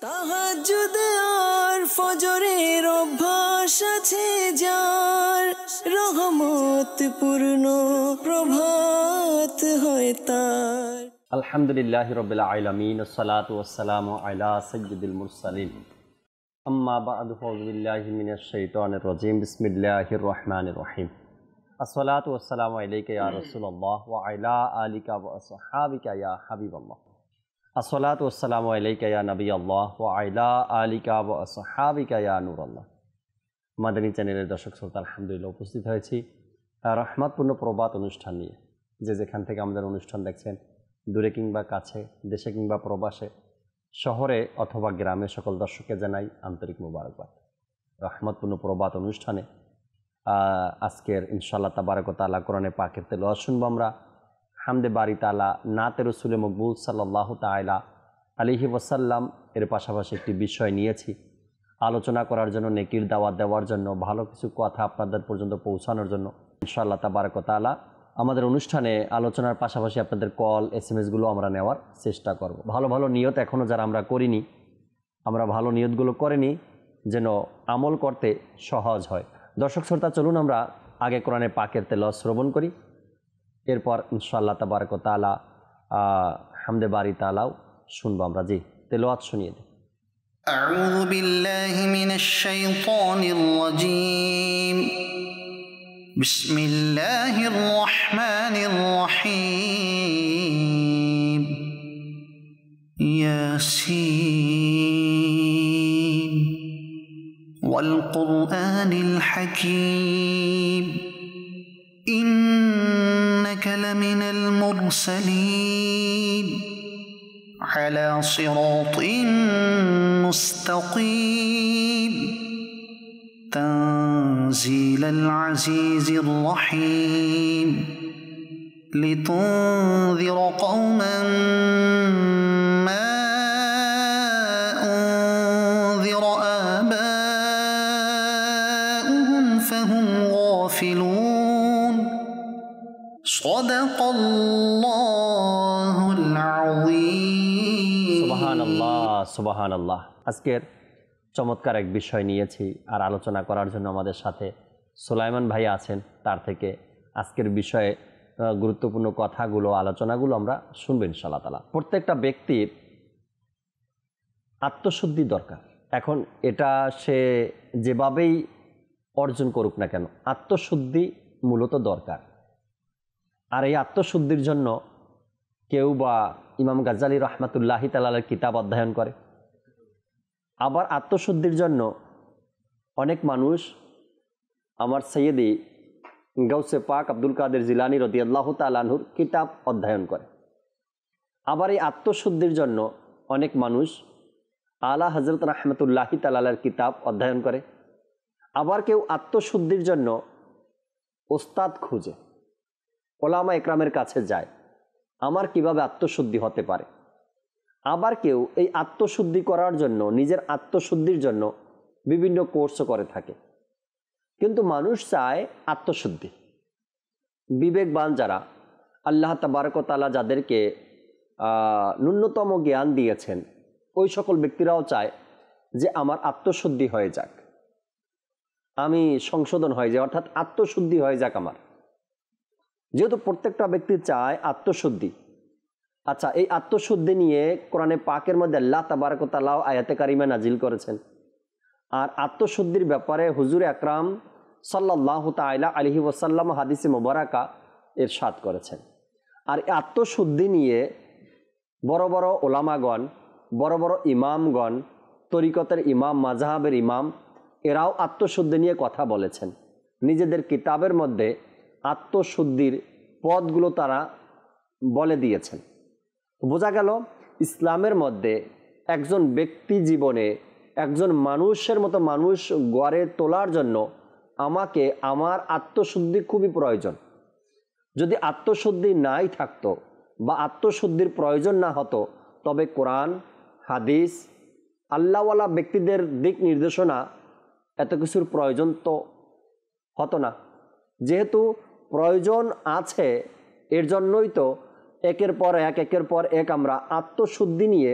তাহাজ্জুদ আর ফজরের অভ্যাস আছে যার, রহমত পূর্ণ প্রভাত হয় তার। আলহামদুলিল্লাহি রাব্বিল আলামিন, আসসালাতু ওয়াসসালামু আলা সাইয়্যিদিল মুরসালিন, আম্মা বা'দু, আউযু বিল্লাহি মিনাশ শাইতানির রাজীম, বিসমিল্লাহির রহমানির রহিম। আসসালাতু ওয়াসসালামু আলাইকা ইয়া রাসূলুল্লাহ ওয়া আলা আলিকা ওয়া আসহাবিকা ইয়া হাবিবাল্লাহ। আসসালাতু ওয়াসসালামু আলাইকা ইয়া নবিয়াল্লাহ ওয়া আলা আলিকা ওয়া আসহাবিকা ইয়া নূরাল্লাহ। মাদানী চ্যানেলের দর্শক শ্রোতা, আলহামদুলিল্লাহ উপস্থিত হয়েছি রহমতপূর্ণ প্রভাত অনুষ্ঠান নিয়ে। যে যেখান থেকে আমাদের অনুষ্ঠান দেখছেন, দূরে কিংবা কাছে, দেশে কিংবা প্রবাসে, শহরে অথবা গ্রামে, সকল দর্শককে জানাই আন্তরিক মোবারকবাদ। রহমতপূর্ণ প্রভাত অনুষ্ঠানে আজকের ইনশাআল্লাহ তাবারক ওয়া তাআলা কোরআনে পাকের তেলাওয়াত শুনবো আমরা। হামদে বারি তাআলা, নাতে রসুলে মকবুল সাল্লাল্লাহু তাআলা আলাইহি ওয়াসাল্লাম এর পাশাপাশি একটি বিষয় নিয়েছি আলোচনা করার জন্য, নেকির দাওয়াত দেওয়ার জন্য, ভালো কিছু কথা আপনাদের পর্যন্ত পৌঁছানোর জন্য। ইনশাআল্লাহ তাবারক ওয়া তাআলা আমাদের অনুষ্ঠানে আলোচনার পাশাপাশি আপনাদের কল SMS-গুলো আমরা নেওয়ার চেষ্টা করব। ভালো ভালো নিয়ত এখনও যারা আমরা করিনি, আমরা ভালো নিয়তগুলো করিনি যেন আমল করতে সহজ হয়। দর্শক শ্রোতা, চলুন আমরা আগে কোরআনে পাকের তেলাওয়াত শ্রবণ করি, এরপর ইনশাআল্লাহ তাবারক ওয়া তাআলা হামদে বারি তাআলাও শুনবো আমরা। জি, তেলাওয়াত শুনিয়ে দিই। আউযু বিল্লাহি মিনাশ শাইতানির রাজীম। বিসমিল্লাহির রহমানির রহিম। ইয়াসিন ওয়াল কুরআনিল হাকীম। إنك لمن المرسلين على صراط مستقيم تنزيل العزيز الرحيم لتنذر قوما ما أنذر آباؤهم فهم غافلون صدق الله العظيم। সুবহানাল্লাহ, সুবহানাল্লাহ। আজকের চমৎকার এক বিষয় নিয়েছি আর আলোচনা করার জন্য আমাদের সাথে সুলাইমান ভাই আছেন। তার থেকে আজকের বিষয়ে গুরুত্বপূর্ণ কথাগুলো, আলোচনাগুলো আমরা শুনবো ইনশাআল্লাহ তাআলা। প্রত্যেকটা ব্যক্তির আত্মশুদ্ধি দরকার। এখন এটা সে যেভাবেই অর্জন করুক না কেন, আত্মশুদ্ধি মূলত দরকার। আর এই আত্মশুদ্ধির জন্য কেউ বা ইমাম গাজ্জালী রহমাতুল্লাহি তাআলার কিতাব অধ্যয়ন করে, আবার আত্মশুদ্ধির জন্য অনেক মানুষ আমার সৈয়দি গাউসে পাক আব্দুল কাদের জিলানী রাদিয়াল্লাহু তাআলা আনহুর কিতাব অধ্যয়ন করে। আবার এই আত্মশুদ্ধির জন্য অনেক মানুষ আলা হযরত রহমাতুল্লাহি তাআলার কিতাব অধ্যয়ন করে। আবার কেউ আত্মশুদ্ধির জন্য ওস্তাদ খুঁজে, ওলামা একরামের কাছে যায়, আমার কিভাবে আত্মশুদ্ধি হতে পারে। আবার কেউ এই আত্মশুদ্ধি করার জন্য, নিজের আত্মশুদ্ধির জন্য বিভিন্ন কোর্সও করে থাকে। কিন্তু মানুষ চায় আত্মশুদ্ধি। বিবেকবান যারা, আল্লাহ তাবারক ওয়া তাআলা যাদেরকে ন্যূনতম জ্ঞান দিয়েছেন, ওই সকল ব্যক্তিরাও চায় যে আমার আত্মশুদ্ধি হয়ে যাক, আমি সংশোধন হয়ে যাই, অর্থাৎ আত্মশুদ্ধি হয়ে যাক আমার। যেহেতু প্রত্যেকটা ব্যক্তি চায় আত্মশুদ্ধি, আচ্ছা, এই আত্মশুদ্ধি নিয়ে কোরআনে পাকের মধ্যে আল্লাহ তাবারক ওয়া তাআলা আয়াতে কারিমা নাজিল করেছেন। আর আত্মশুদ্ধির ব্যাপারে হুজুর আকরাম সাল্লাল্লাহু তাআলা আলাইহি ওয়াসাল্লাম হাদিসে মুবারাকা ইরশাদ করেছেন। আর আত্মশুদ্ধি নিয়ে বড় বড় ওলামাগণ, বড় বড় ইমামগণ, তরিকতের ইমাম, মাযহাবের ইমাম, এরাও আত্মশুদ্ধি নিয়ে কথা বলেছেন। নিজেদের কিতাবের মধ্যে আত্মশুদ্ধির পদগুলো তারা বলে দিয়েছেন। বোঝা গেল ইসলামের মধ্যে একজন ব্যক্তি জীবনে একজন মানুষের মতো মানুষ গড়ে তোলার জন্য আমাকে আমার আত্মশুদ্ধি খুবই প্রয়োজন। যদি আত্মশুদ্ধি নাই থাকতো বা আত্মশুদ্ধির প্রয়োজন না হতো, তবে কোরআন, হাদিস, আল্লাহওয়ালা ব্যক্তিদের দিক নির্দেশনা এত কিছুর প্রয়োজন তো হতো না। যেহেতু প্রয়োজন আছে, এর জন্যই তো একের পর এক আমরা আত্মশুদ্ধি নিয়ে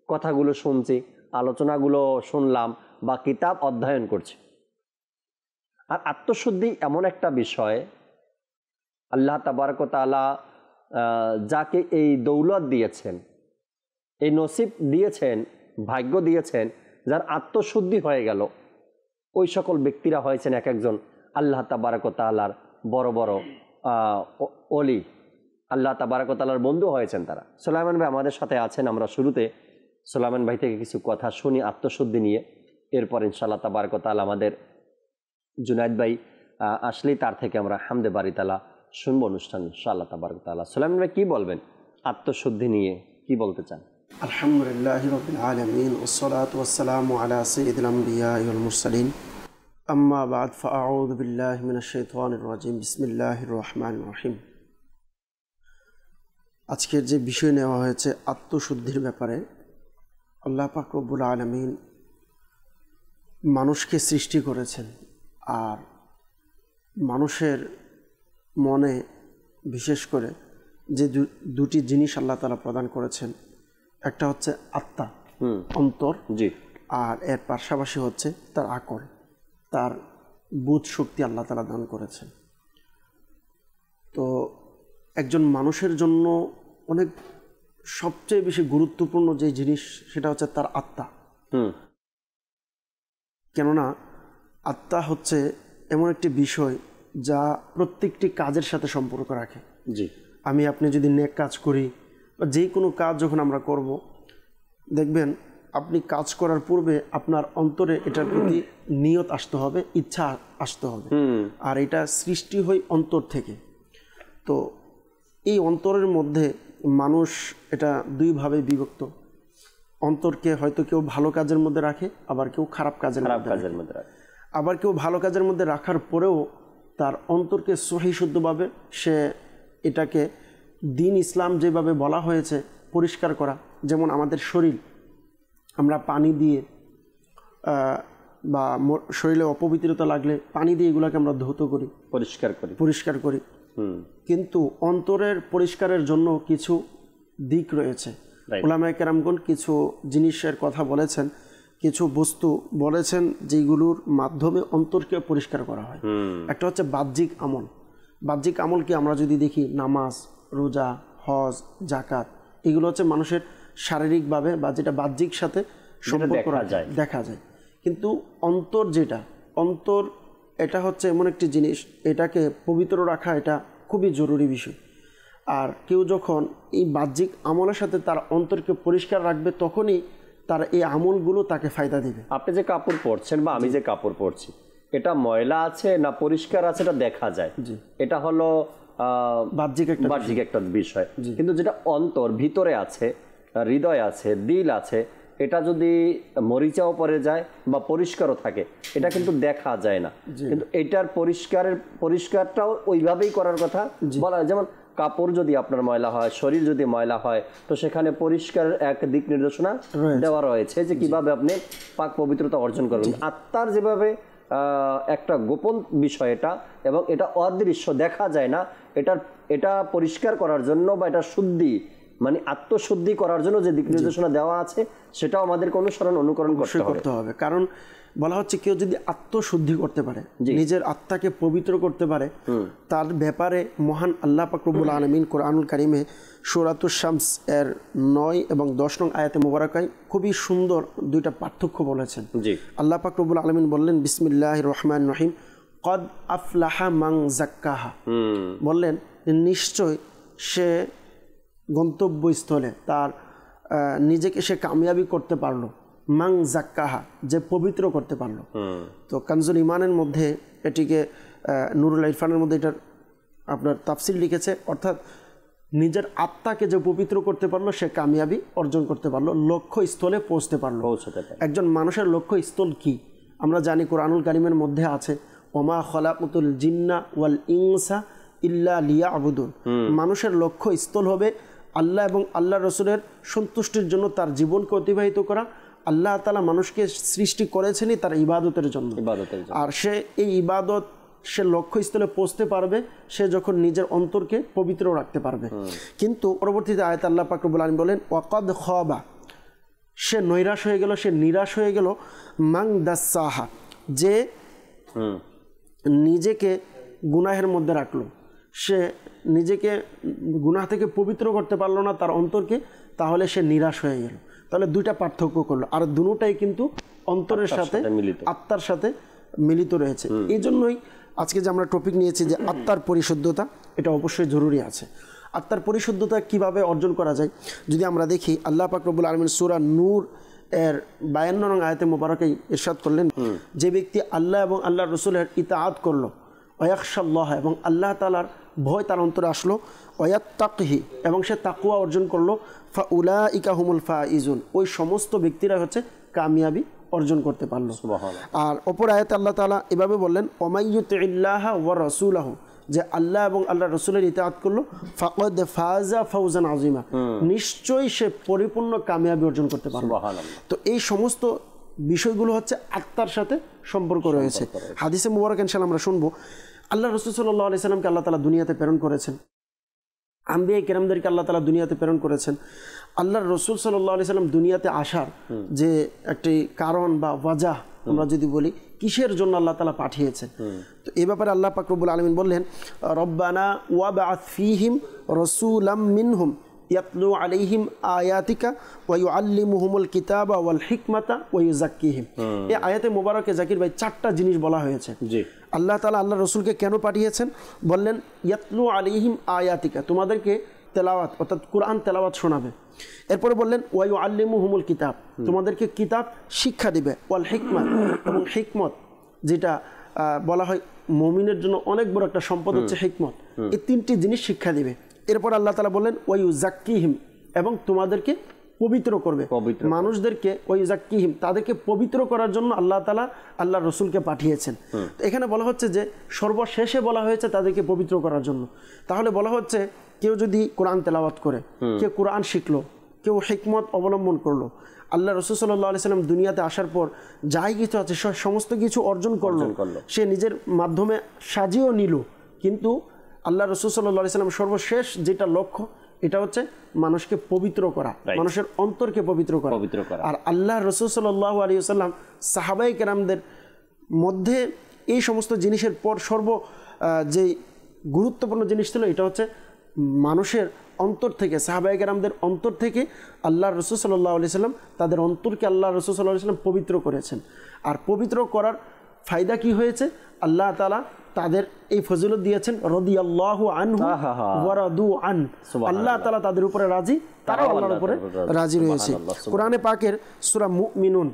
কথাগুলো শুনছি, আলোচনাগুলো শুনলাম বা কিতাব অধ্যয়ন করছি। আর আত্মশুদ্ধি এমন একটা বিষয়, আল্লাহ তাবারক ওয়া তাআলা যাকে এই দৌলত দিয়েছেন, এই নসিব দিয়েছেন, ভাগ্য দিয়েছেন, যার আত্মশুদ্ধি হয়ে গেল, ওই সকল ব্যক্তিরা হয়েছেন এক একজন আল্লাহ তাবারক ওয়া তাআলার বড় বড় ওলি, আল্লাহ তাবারক ওয়া তাআলার বন্ধু হয়েছেন তারা। সুলাইমান ভাই আমাদের সাথে আছেন, আমরা শুরুতে সুলাইমান ভাই থেকে কিছু কথা শুনি আত্মশুদ্ধি নিয়ে, এরপর ইনশাআল্লাহ তাবারক ওয়া তাআলা আমাদের জুনায়েদ ভাই আসলেই তার থেকে আমরা হামদে বারি তাআলা শুনবো অনুষ্ঠান ইনশাআল্লাহ তাবারক ওয়া তাআলা। সুলাইমান ভাই কি বলবেন আত্মশুদ্ধি নিয়ে, কি বলতে চান? আলহামদুলিল্লাহি রাব্বিল আলামিন ওয়াসসালাতু ওয়াসসালামু আলা সাইয়্যিদিল আমবিয়া ওয়াল মুরসালিন আম্মা বা'দ ফাআউযু বিল্লাহি মিনাশ শাইতানির রাজিম বিসমিল্লাহির রহমানির রহিম। আজকের যে বিষয় নেওয়া হয়েছে আত্মশুদ্ধির ব্যাপারে, আল্লাহ পাক রব্বুল আলামিন মানুষকে সৃষ্টি করেছেন, আর মানুষের মনে বিশেষ করে যে দুটি জিনিস আল্লাহ তাআলা প্রদান করেছেন, একটা হচ্ছে আত্মা, অন্তর, জি, আর এর পাশাপাশি হচ্ছে তার আকল, তার বোধ শক্তি আল্লাহ তাআলা দান করেছেন। তো একজন মানুষের জন্য অনেক সবচেয়ে বেশি গুরুত্বপূর্ণ যে জিনিস সেটা হচ্ছে তার আত্মা। কেননা আত্মা হচ্ছে এমন একটি বিষয় যা প্রত্যেকটি কাজের সাথে সম্পর্ক রাখে। জি, আমি আপনি যদি নেক কাজ করি বা যে কোনো কাজ যখন আমরা করব, দেখবেন আপনি কাজ করার পূর্বে আপনার অন্তরে এটার প্রতি নিয়ত আসতে হবে, ইচ্ছা আসতে হবে, আর এটা সৃষ্টি হয় অন্তর থেকে। তো এই অন্তরের মধ্যে মানুষ এটা দুইভাবে বিভক্ত। অন্তরকে হয়তো কেউ ভালো কাজের মধ্যে রাখে, আবার কেউ খারাপ কাজের মধ্যে রাখে। আবার কেউ ভালো কাজের মধ্যে রাখার পরেও তার অন্তরকে সহি শুদ্ধভাবে সে এটাকে দিন ইসলাম যেভাবে বলা হয়েছে পরিষ্কার করা। যেমন আমাদের শরীর, আমরা পানি দিয়ে বা শরীরে অপবিত্রতা লাগলে পানি দিয়ে এগুলোকে আমরা ধৌত করি, পরিষ্কার করি। কিন্তু অন্তরের পরিষ্কারের জন্য কিছু দিক রয়েছে। উলামায়ে কেরামগণ কিছু জিনিসের কথা বলেছেন, কিছু বস্তু বলেছেন যেগুলোর মাধ্যমে অন্তরকে পরিষ্কার করা হয়। একটা হচ্ছে বাহ্যিক আমল। বাহ্যিক আমল কি আমরা যদি দেখি, নামাজ, রোজা, হজ, জাকাত, এগুলো হচ্ছে মানুষের শারীরিকভাবে বা যেটা বাহ্যিক সাথে সম্পর্ক দেখা যায়। কিন্তু অন্তর যেটা, অন্তর এটা হচ্ছে এমন একটি জিনিস, এটাকে পবিত্র রাখা এটা খুবই জরুরি বিষয়। আর কেউ যখন এই বাহ্যিক আমলের সাথে তার অন্তরকে পরিষ্কার রাখবে, তখনই তার এই আমলগুলো তাকে ফায়দা দিবে। আপনি যে কাপড় পরছেন বা আমি যে কাপড় পরছি, এটা ময়লা আছে না পরিষ্কার আছে এটা দেখা যায়। এটা হলো বাহ্যিক একটা বিষয়। কিন্তু যেটা অন্তর ভিতরে আছে, হৃদয় আছে, দিল আছে, এটা যদি মরিচাও পরে যায় বা পরিষ্কারও থাকে, এটা কিন্তু দেখা যায় না। কিন্তু এটার পরিষ্কারটাও ওইভাবেই করার কথা বলা হয়। যেমন কাপড় যদি আপনার ময়লা হয়, শরীর যদি ময়লা হয়, তো সেখানে পরিষ্কারের এক দিক নির্দেশনা দেওয়া রয়েছে যে কিভাবে আপনি পাক পবিত্রতা অর্জন করবেন। আত্মার যেভাবে একটা গোপন বিষয় এটা, এবং এটা অদৃশ্য, দেখা যায় না, এটা পরিষ্কার করার জন্য বা এটা শুদ্ধি মানে আত্মশুদ্ধি করার জন্য যে দিক নির্দেশনা দেওয়া আছে, সেটাও আমাদেরকে অনুকরণ করতে হবে। কারণ বলা হচ্ছে কেউ যদি আত্মশুদ্ধি করতে পারে, নিজের আত্মাকে পবিত্র করতে পারে, তার ব্যাপারে মহান আল্লাহ পাক রব্বুল আলামিন কোরআনুল কারিমে সূরাতুশ শামস এর 9 এবং 10 নং আয়াতে মুবারাকায় খুবই সুন্দর দুইটা পার্থক্য বলেছেন। আল্লাহ পাক রব্বুল আলামিন বললেন, বিসমিল্লাহির রহমানির রহিম, কদ আফলাহা মান যাক্কাহা, বললেন নিশ্চয় সে গন্তব্যস্থলে তার নিজেকে সে কামিয়াবি করতে পারলো। মাং জাক্কাহা, যে পবিত্র করতে পারলো। তো কানজুল ইমানের মধ্যে এটিকে, নুরুল ইরফানের মধ্যে এটার আপনার তাফসির লিখেছে, অর্থাৎ নিজের আত্মাকে যে পবিত্র করতে পারলো সে কামিয়াবি অর্জন করতে পারলো, লক্ষ্য স্থলে পৌঁছতে পারলো। একজন মানুষের লক্ষ্য স্থল কি আমরা জানি, কোরআনুল কারিমের মধ্যে আছে, ওমা খলাকুতুল জিন্না ওয়াল ইনসা ইল্লা লিয়াবুদুন। মানুষের লক্ষ্য স্থল হবে আল্লাহ এবং আল্লাহ রসুলের সন্তুষ্টির জন্য তার জীবনকে অতিবাহিত করা। আল্লাহ তাআলা মানুষকে সৃষ্টি করেছেনই তার ইবাদতের জন্য, আর সে এই ইবাদত সে লক্ষ্যস্থলে পৌঁছতে পারবে সে যখন নিজের অন্তরকে পবিত্র রাখতে পারবে। কিন্তু পরবর্তীতে আয়াতে আল্লাহ পাক রব্বুল আলামিন বলেন, ওয়াকাদ খাবা, সে নৈরাশ হয়ে গেল, সে নিরাশ হয়ে গেল। মাং দাসাহা, যে নিজেকে গুনাহের মধ্যে রাখলো, সে নিজেকে গুনাহ থেকে পবিত্র করতে পারলো না তার অন্তরকে, তাহলে সে নিরাশ হয়ে গেল। তাহলে দুইটা পার্থক্য করলো, আর দুটোটাই কিন্তু অন্তরের সাথে আত্মার সাথে মিলিত রয়েছে। এই জন্যই আজকে যে আমরা টপিক নিয়েছি যে আত্মার পরিশুদ্ধতা, এটা অবশ্যই জরুরি আছে। আত্মার পরিশুদ্ধতা কিভাবে অর্জন করা যায়, যদি আমরা দেখি, আল্লাহ পাক রব্বুল আলামিন সূরা নূর এর 52 নং আয়াতে মোবারকে ইরশাদ করলেন, যে ব্যক্তি আল্লাহ এবং আল্লাহর রাসূলের ইতাআত করলো, ওয়ায়াখশাল্লাহ, এবং আল্লাহ তাআলার ভয় তার অন্তরে আসলো, ওয়ায়াত্তাকহি, এবং সে তাকওয়া অর্জন করলো, ফাউলাইকা হুমুল ফাইজুন, ওই সমস্ত ব্যক্তিরা হচ্ছে কামিয়াবি অর্জন করতে পারলো। আর অপর আয়াতে আল্লাহ তাআলা এভাবে বললেন, ওমাইয়ুতিল্লাহা ওয়া রাসূলাহু, যে আল্লাহ এবং আল্লাহর রাসূলের ইতাআত করলো, ফাকাদ ফাজা ফাওজান আযীমা, নিশ্চয়ই সে পরিপূর্ণ কামিয়াবি অর্জন করতে পারবে। তো এই সমস্ত বিষয়গুলো হচ্ছে আত্মার সাথে সম্পর্ক রয়েছে। হাদিসে মুবারক ইনশাআল্লাহ আমরা শুনবো, আল্লাহ রাসূল সাল্লাল্লাহু আলাইহি সাল্লামকে আল্লাহ তাআলা দুনিয়াতে প্রেরণ করেছেন, আম্বিয়া কিরামদেরকে আল্লাহ তাআলা দুনিয়াতে প্রেরণ করেছেন। আল্লাহর রাসূল সাল্লাল্লাহু আলাইহি সাল্লাম দুনিয়াতে আসার যে একটি কারণ বা ওয়াজাহ আমরা যদি বলি, কিসের জন্য আল্লাহ তাআলা পাঠিয়েছেন, তো এই ব্যাপারে আল্লাহ পাক রব্বুল আলামিন বললেন, রব্বানা ওয়াবআথ ফীহিম রাসূলাম মিনহুম ইয়াতলু আলাইহিম আয়াতিকা ওয়া ইউআল্লিমুহুমুল কিতাবা ওয়াল হিকমাতা ওয়া ইউযাক্কিহিম। এই আয়াতে মোবারকে জাকির ভাই 4টা জিনিস বলা হয়েছে। জি, আল্লাহ তাআলা আল্লাহ রাসূলকে কেন পাঠিয়েছেন, বললেন ইয়াতলু আলাইহিম আয়াতিকা, তোমাদেরকে তেলাওয়াত অর্থাৎ কোরআন তেলাওয়াত শোনাবে। এরপরে বললেন ওয়া ইউআল্লিমুহুমুল কিতাব, তোমাদেরকে কিতাব শিক্ষা দিবে, ওয়াল হিকমা, এবং হিকমত, যেটা বলা হয় মুমিনের জন্য অনেক বড় একটা সম্পদ হচ্ছে হিকমত, এই 3টি জিনিস শিক্ষা দিবে। এরপর আল্লাহ তাআলা বললেন ওয়া ইউযাক্কিহিম, এবং তোমাদেরকে পবিত্র করবে, মানুষদেরকে ওয়া ইউযাক্কিহিম, তাদেরকে পবিত্র করার জন্য আল্লাহ তাআলা আল্লাহর রাসূলকে পাঠিয়েছেন। তো এখানে বলা হচ্ছে যে সর্বশেষে বলা হয়েছে তাদেরকে পবিত্র করার জন্য। তাহলে বলা হচ্ছে কেউ যদি কোরআন তেলাওয়াত করে, কেউ কোরআন শিখলো, কেউ হিকমত অবলম্বন করলো, আল্লাহ রাসূল সাল্লাল্লাহু আলাইহি সাল্লাম দুনিয়াতে আসার পর যাই কিছু আছে সমস্ত কিছু অর্জন করলো, সে নিজের মাধ্যমে সাজিয়েও নিল, কিন্তু আল্লাহ রাসূল সাল্লাল্লাহু আলাইহি সাল্লাম সর্বশেষ যেটা লক্ষ্য, এটা হচ্ছে মানুষকে পবিত্র করা, মানুষের অন্তরকে পবিত্র করা। আর আল্লাহ রাসূল সাল্লাল্লাহু আলাইহি ওয়াসাল্লাম সাহাবায়ে কেরামদের মধ্যে এই সমস্ত জিনিসের পর যে গুরুত্বপূর্ণ জিনিস ছিল, এটা হচ্ছে মানুষের অন্তর থেকে, সাহাবায়ে কেরামদের অন্তর থেকে আল্লাহ রাসূল সাল্লাল্লাহু আলাইহি সাল্লাম তাদের অন্তরকে আল্লাহ রাসূল সাল্লাল্লাহু আলাইহি সাল্লাম পবিত্র করেছেন। আর পবিত্র করার ফায়দা কি হয়েছে, আল্লাহ তাআলা তাদের এই ফজিলত দিয়েছেন, রাদিয়াল্লাহু আনহু ওয়া রাদু আন, আল্লাহ তাআলা তাদের উপরে রাজি, তারাও আল্লাহর উপরে রাজি রয়েছে। কোরআনে পাকের সূরা মুমিনুন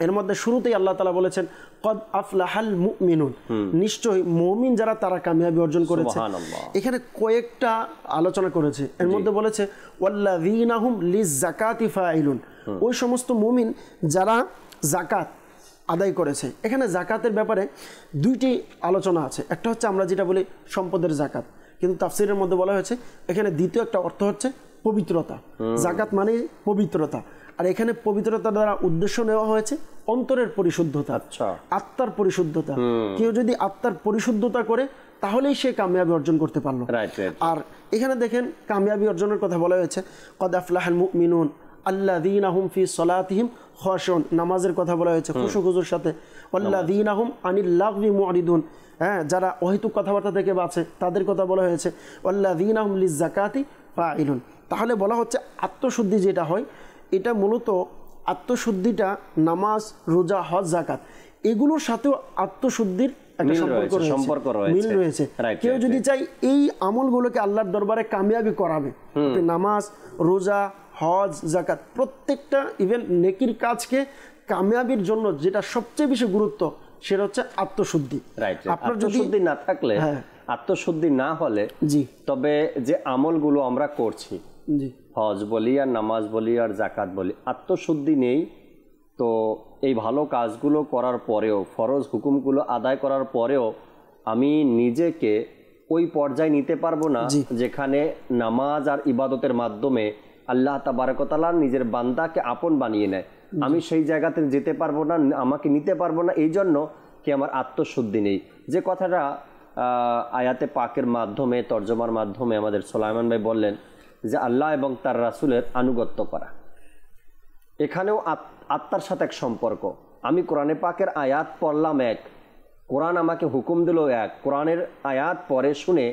এর মধ্যে শুরুতেই আল্লাহ তাআলা বলেছেন, কদ আফলাহাল মুমিনুন, নিশ্চয়ই মুমিন যারা তারা কামিয়াবি অর্জন করেছে। এখানে কয়েকটা আলোচনা করেছে, এর মধ্যে বলেছে ওয়াল্লাযীনা হুম লিযাকাতি ফাইলুন, ওই সমস্ত মুমিন যারা যাকাত আদায় করেছে। এখানে যাকাতের ব্যাপারে 2টি আলোচনা আছে। একটা হচ্ছে আমরা যেটা বলি সম্পদের যাকাত, কিন্তু তাফসীরের মধ্যে বলা হয়েছে এখানে দ্বিতীয় একটা অর্থ হচ্ছে পবিত্রতা। যাকাত মানে পবিত্রতা, আর এখানে পবিত্রতা দ্বারা উদ্দেশ্য নেওয়া হয়েছে অন্তরের পরিশুদ্ধতা, আত্মার পরিশুদ্ধতা। কেউ যদি আত্মার পরিশুদ্ধতা করে তাহলেই সে কামিয়াবি অর্জন করতে পারলো। আর এখানে দেখেন কামিয়াবি অর্জনের কথা বলা হয়েছে, কদ আফলাহাল মুমিনুন আল্লাযীনা হুম ফি সলাতিহিম খাশিউন, নামাজের কথা বলা হয়েছে খুশুখুজুর সাথে। ওয়াল্লাযীনা হুম আনিল লাগবি মুরিদুন, হ্যাঁ, যারা অহেতুক কথাবার্তা থেকে বাঁচে তাদের কথা বলা হয়েছে। ওয়াল্লাযীনা হুম লিযাকাতি ফাইলুন। তাহলে বলা হচ্ছে আত্মশুদ্ধি যেটা হয়, এটা মূলত আত্মশুদ্ধিটা নামাজ, রোজা, হজ, যাকাত এগুলোর সাথেও আত্মশুদ্ধির একটা সম্পর্ক রয়েছে, মিল রয়েছে। কেউ যদি চাই এই আমলগুলোকে আল্লাহর দরবারে কামিয়াবি করাবে, নামাজ, রোজা, হজ, যাকাত প্রত্যেকটা ইভেন নেকির কাজকে কামিয়াবির জন্য যেটা সবচেয়ে বেশি গুরুত্ব, সেটা হচ্ছে আত্মশুদ্ধি। আপনার যদি না থাকলে, আত্মশুদ্ধি না হলে, জি, তবে যে আমলগুলো আমরা করছি, জি, হজ বলি আর নামাজ বলি আর যাকাত বলি, আত্মশুদ্ধি নেই, তো এই ভালো কাজগুলো করার পরেও, ফরজ হুকুমগুলো আদায় করার পরেও আমি নিজেকে ওই পর্যায়ে নিতে পারবো না যেখানে নামাজ আর ইবাদতের মাধ্যমে আল্লাহ তাবারক ওয়া তাআলা নিজের বান্দাকে আপন বানিয়ে নেয়। আমি সেই জায়গাতে যেতে পারবো না, আমাকে নিতে পারবো না, এই জন্য কি আমার আত্মশুদ্ধি নেই। যে কথাটা আয়াতে পাকের মাধ্যমে, তর্জমার মাধ্যমে আমাদের সুলাইমান ভাই বললেন যে আল্লাহ এবং তার রাসূলের আনুগত্য করা, এখানেও আত্মার সাথে এক সম্পর্ক। আমি কোরআনে পাকের আয়াত পড়লাম এক, কোরআন আমাকে হুকুম দিল এক, কোরআনের আয়াত পরে শুনে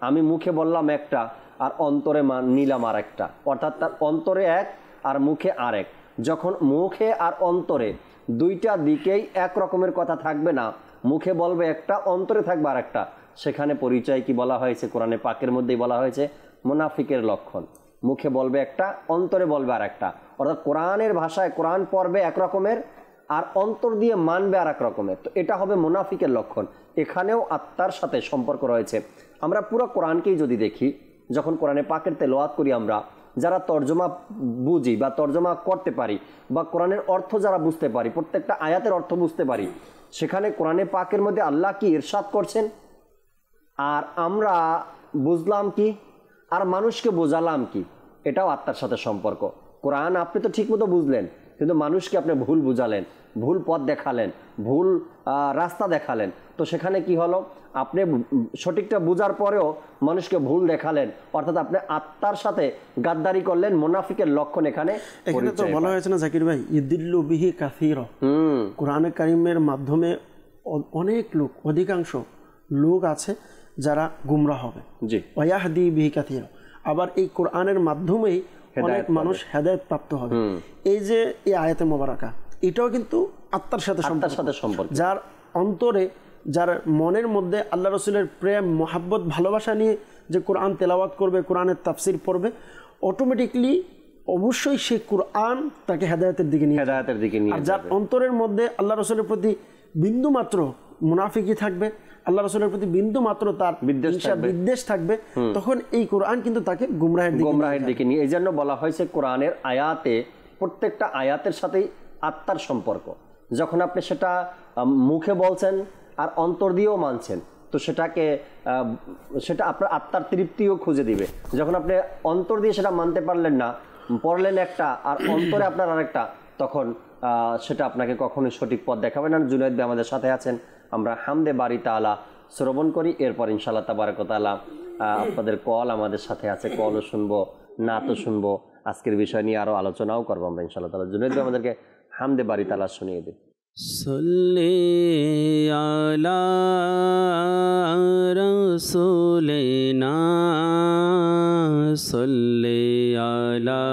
আমি মুখে বললাম একটা আর অন্তরে নিলাম আর একটা, অর্থাৎ তার অন্তরে এক আর মুখে আর এক। যখন মুখে আর অন্তরে দুইটা দিকেই এক রকমের কথা থাকবে না, মুখে বলবে একটা, অন্তরে থাকবে আর একটা, সেখানে পরিচয় কি বলা হয়েছে? কোরআনে পাকের মধ্যেই বলা হয়েছে মুনাফিকের লক্ষণ। মুখে বলবে একটা, অন্তরে বলবে আর একটা, অর্থাৎ কোরআনের ভাষায় কোরআন পড়বে এক রকমের আর অন্তর দিয়ে মানবে আর এক রকমের। তো এটা হবে মুনাফিকের লক্ষণ। এখানেও আত্মার সাথে সম্পর্ক রয়েছে। আমরা পুরো কোরআনকেই যদি দেখি, যখন কোরআনে পাকের তেলাওয়াত করি আমরা, যারা তর্জমা বুঝি বা তর্জমা করতে পারি বা কোরআনের অর্থ যারা বুঝতে পারি, প্রত্যেকটা আয়াতের অর্থ বুঝতে পারি, সেখানে কোরআনে পাকের মধ্যে আল্লাহ কি ইরশাদ করছেন আর আমরা বুঝলাম কি আর মানুষকে বোঝালাম কি, এটাও আত্মার সাথে সম্পর্ক। কোরআন আপনি তো ঠিকমতো বুঝলেন, কিন্তু মানুষকে আপনি ভুল বুঝালেন, ভুল পথ দেখালেন, ভুল রাস্তা দেখালেন। তো সেখানে কি হলো? আপনি সঠিকটা বোঝার পরেও মানুষকে ভুল দেখালেন, অর্থাৎ আপনি আত্মার সাথে গাদ্দারি করলেন। মুনাফিকের লক্ষণ এখানে তো বলা হয়েছে না জাকির ভাই, ইদিল্লু বিহি কাসীরা। কোরআনে কারিমের মাধ্যমে অনেক লোক, অধিকাংশ লোক আছে যারা গুমরাহ হবে। জি, ওয়াহদি বিহি কাসীরা। আবার এই কোরআনের মাধ্যমেই অনেক মানুষ হেদায়েত প্রাপ্ত হবে। এই যে এই আয়াতে মোবারকা, এটাও কিন্তু আত্মার সাথে সম্পর্ক। যার অন্তরে, যার মনের মধ্যে আল্লাহ রসুলের প্রেম, মোহাব্বত, ভালোবাসা নিয়ে যে কোরআন তেলাওয়াত করবে, কোরআনের তাফসির পড়বে, অটোমেটিকলি অবশ্যই সেই কোরআন তাকে হেদায়েতের দিকে নিয়ে আর যার অন্তরের মধ্যে আল্লাহ রসুলের প্রতি বিন্দু মাত্র মুনাফিকি থাকবে, আল্লাহ রসুলের প্রতি বিন্দু মাত্র তার বিদ্বেষ থাকবে, তখন এই কোরআন কিন্তু তাকে গুমরাহের দিকে নিয়ে। এই জন্য বলা হয়েছে কোরআনের আয়াতে, প্রত্যেকটা আয়াতের সাথেই আত্মার সম্পর্ক। যখন আপনি সেটা মুখে বলছেন আর অন্তর দিয়েও মানছেন, তো সেটা আপনার আত্মার তৃপ্তিও খুঁজে দিবে। যখন আপনি অন্তর দিয়ে সেটা মানতে পারলেন না, পড়লেন একটা আর অন্তরে আপনার আরেকটা, তখন সেটা আপনাকে কখনোই সঠিক পথ দেখাবে না। জুনায়েদ ভাই আমাদের সাথে আছেন, আমরা হামদে বারি তাআলা শ্রবণ করি, এরপর ইনশাআল্লাহ তাবারাক ওয়া তাআলা আপনাদের কল আমাদের সাথে আছে, কলও শুনবো, নাতও শুনবো, আজকের বিষয় নিয়ে আরো আলোচনাও করবো আমরা ইনশাআল্লাহ তাআলা। জুনায়েদ ভাই আমাদেরকে হামদে বারি তাআলা শুনিয়ে দিন। সাল্লি আলা রাসূলিনা সাল্লি আলা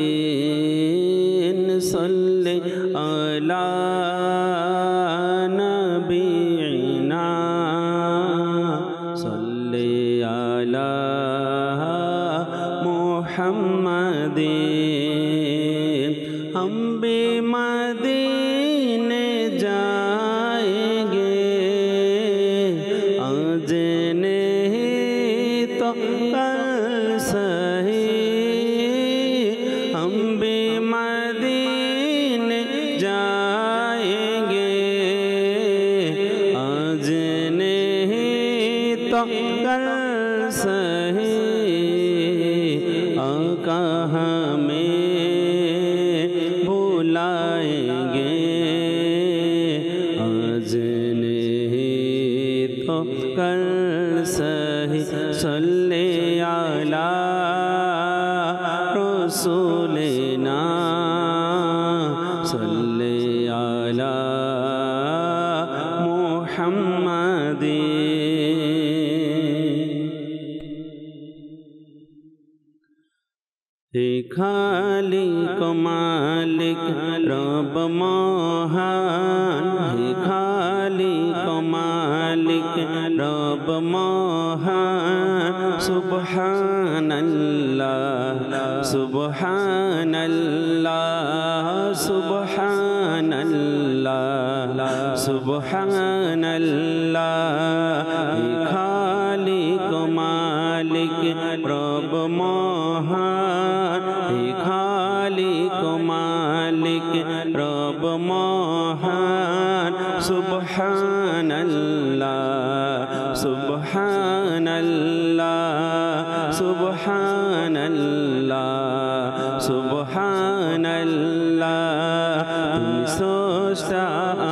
মুহাম্মাদিন সাল্লি আলা নবিনা সাল্লি আলা মুহাম্মাদিন। हम भी मदीने जाएंगे, आज नहीं तो कल सही। हम भी मदीने जाएंगे, आज नहीं तो कल सही। आका हमें बुलाएंगे, आज नहीं तो कल सही। सल्ले अला रसूलिना सल्ले अला मुहम्मदिन। खालिक मालिक रब महान, खालिक मालिक रब महान। सुब्हानल्लाह सुब्हानल्लाह सुब्हानल्लाह सुब्हानल्लाह। खालिक मालिक रब महान, खालिक मालिक रब महान। सुब्हानल्लाह सुब्हानल्लाह सुब्हानल्लाह सुब्हानल्लाह। তুমি স্রষ্টা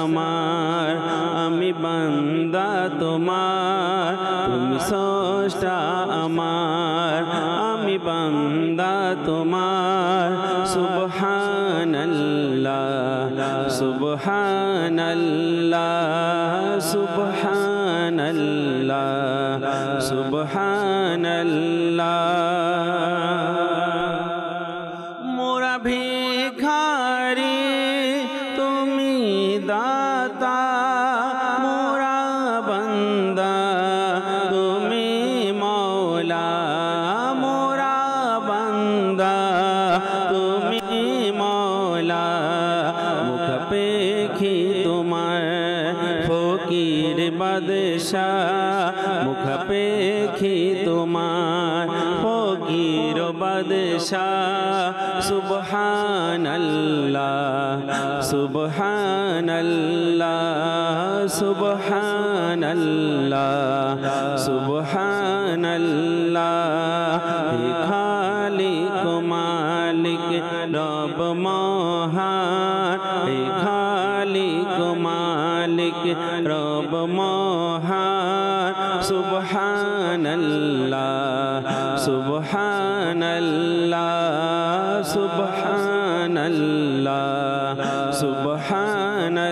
আমার, আমি বান্দা তোমার। তুমি স্রষ্টা আমার, আমি বান্দা সুবহানাল্লাহ সুবহানাল্লাহ সুবহানাল্লাহ সুবহানাল্লাহ মোরা ভিখারি তুমি দাতা মোরা বান্দা তুমি মওলা মোরা বান্দা তুমি মওলা মুখ পেখি তোমার ফকির বাদশাহ মুখ পেখি তোমার ফকির বাদশাহ সুবহানাল্লাহ সুবহানাল্লাহ সুবহানাল্লাহ সুবহানাল্লাহ হে খালিক মালিক রব মহান হে খালিক মালিক রব মহান সুবহানাল্লাহ সুবহানাল্লাহ সুবহানাল্লাহ সুবহানাল্লাহ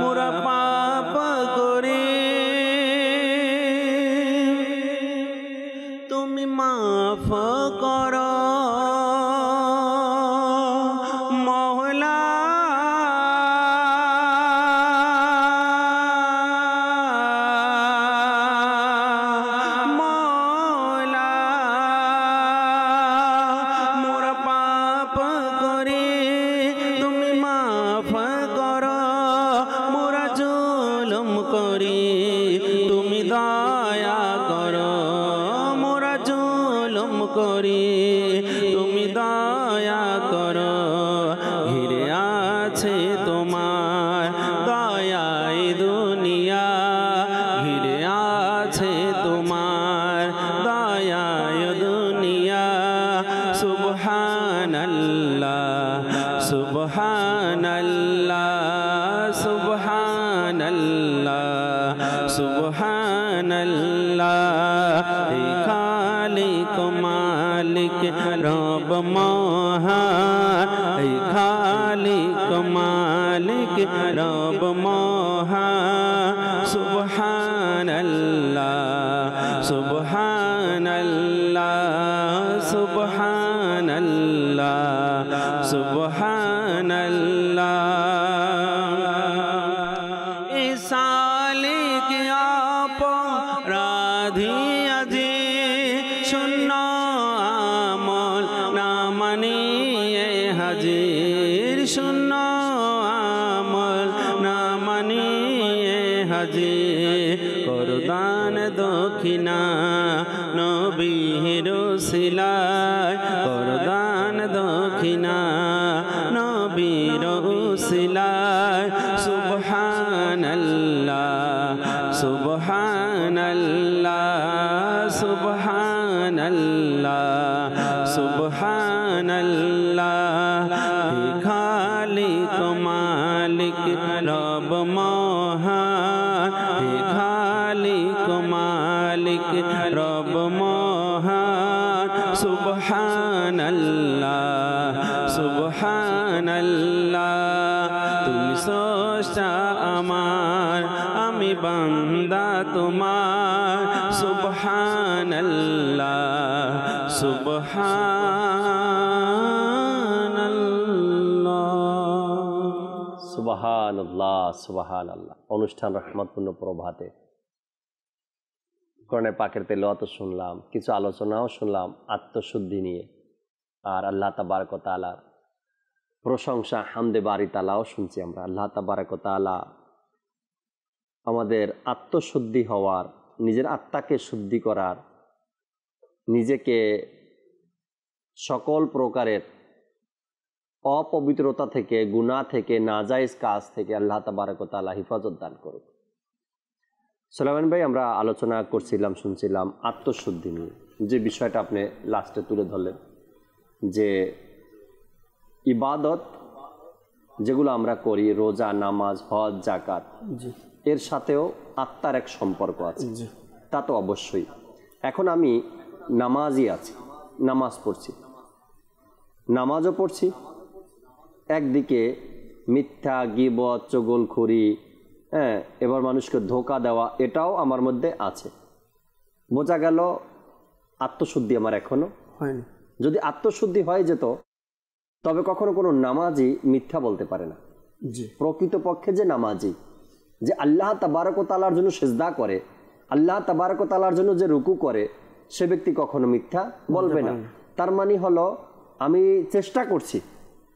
মোরা পাপ করে তুমি মাফ করো মওলা করি তুমি দয়া করো ঘিরে আছে তোমার দয়ায় দুনিয়া ঘিরে আছে তোমার দয়ায় দুনিয়া সুবহানাল্লাহ সুবহানাল্লাহ সুবহানাল্লাহ সুবহানাল্লাহ হে খালিক মালিক রব মহান হে খালিক মালিক রব মহান সুবহানাল্লাহ সুবহানাল্লাহ সুবহানাল্লাহ সুবহানাল্লাহ এ সালিক অপরাধী আজি শূন্য আমল না মানিয়ে হাজির শূন্য আমল না মানিয়ে হাজির করদান দক্ষিণা নবীর উসিলায় করদান দক্ষিণা নবীর উসিলায় সুবহানাল্লাহ সুবহানাল্লাহ সুবহানাল্লাহ সুবহানাল্লাহ হে খালিক মালিক রব মহান হে খালিক মালিক রব মহান সুবহানাল্লাহ সুবহানাল্লাহ তুমি স্রষ্টা আমার আমি বান্দা তোমার সুবহানাল্লাহ সুবহানাল্লাহ সুবহানাল্লাহ সুবহানাল্লাহ। অনুষ্ঠান রহমতপূর্ণ প্রভাতে কোরআনে পাকের তেলাওয়াত শুনলাম, কিছু আলোচনাও শুনলাম আত্মশুদ্ধি নিয়ে, আর আল্লাহ তাবারক ওয়া তাআলার প্রশংসা হামদে বারি তাআলাও শুনছি আমরা। আল্লাহ তাবারক ওয়া তাআলা আমাদের আত্মশুদ্ধি হওয়ার, নিজের আত্মাকে শুদ্ধি করার, নিজেকে সকল প্রকারের অপবিত্রতা থেকে, গুনাহ থেকে, নাজায়েজ কাজ থেকে আল্লাহ তাবারক ওয়া তাআলা হেফাজত দান করুক। সুলাইমান ভাই, আমরা আলোচনা করছিলাম, শুনছিলাম আত্মশুদ্ধি নিয়ে, যে বিষয়টা আপনি লাস্টে তুলে ধরলেন যে ইবাদত যেগুলো আমরা করি, রোজা, নামাজ, হজ, যাকাত, এর সাথেও আত্মার এক সম্পর্ক আছে। তা তো অবশ্যই। এখন আমি নামাজি আছি, নামাজ পড়ছি, নামাজও পড়ছি, একদিকে মিথ্যা, গীবত, চগলখড়ি, হ্যাঁ, এবার মানুষকে ধোঁকা দেওয়া, এটাও আমার মধ্যে আছে। বোঝা গেল আত্মশুদ্ধি আমার এখনো হয়নি। যদি আত্মশুদ্ধি হয়ে যেত তবে কখনো কোনো নামাজি মিথ্যা বলতে পারে না। জি, প্রকৃতপক্ষে যে নামাজি, যে আল্লাহ তাবারক ওয়া তাআলার জন্য সিজদা করে, আল্লাহ তাবারক ওয়া তাআলার জন্য যে রুকু করে, সে ব্যক্তি কখনো মিথ্যা বলবে না। তার মানে হলো আমি চেষ্টা করছি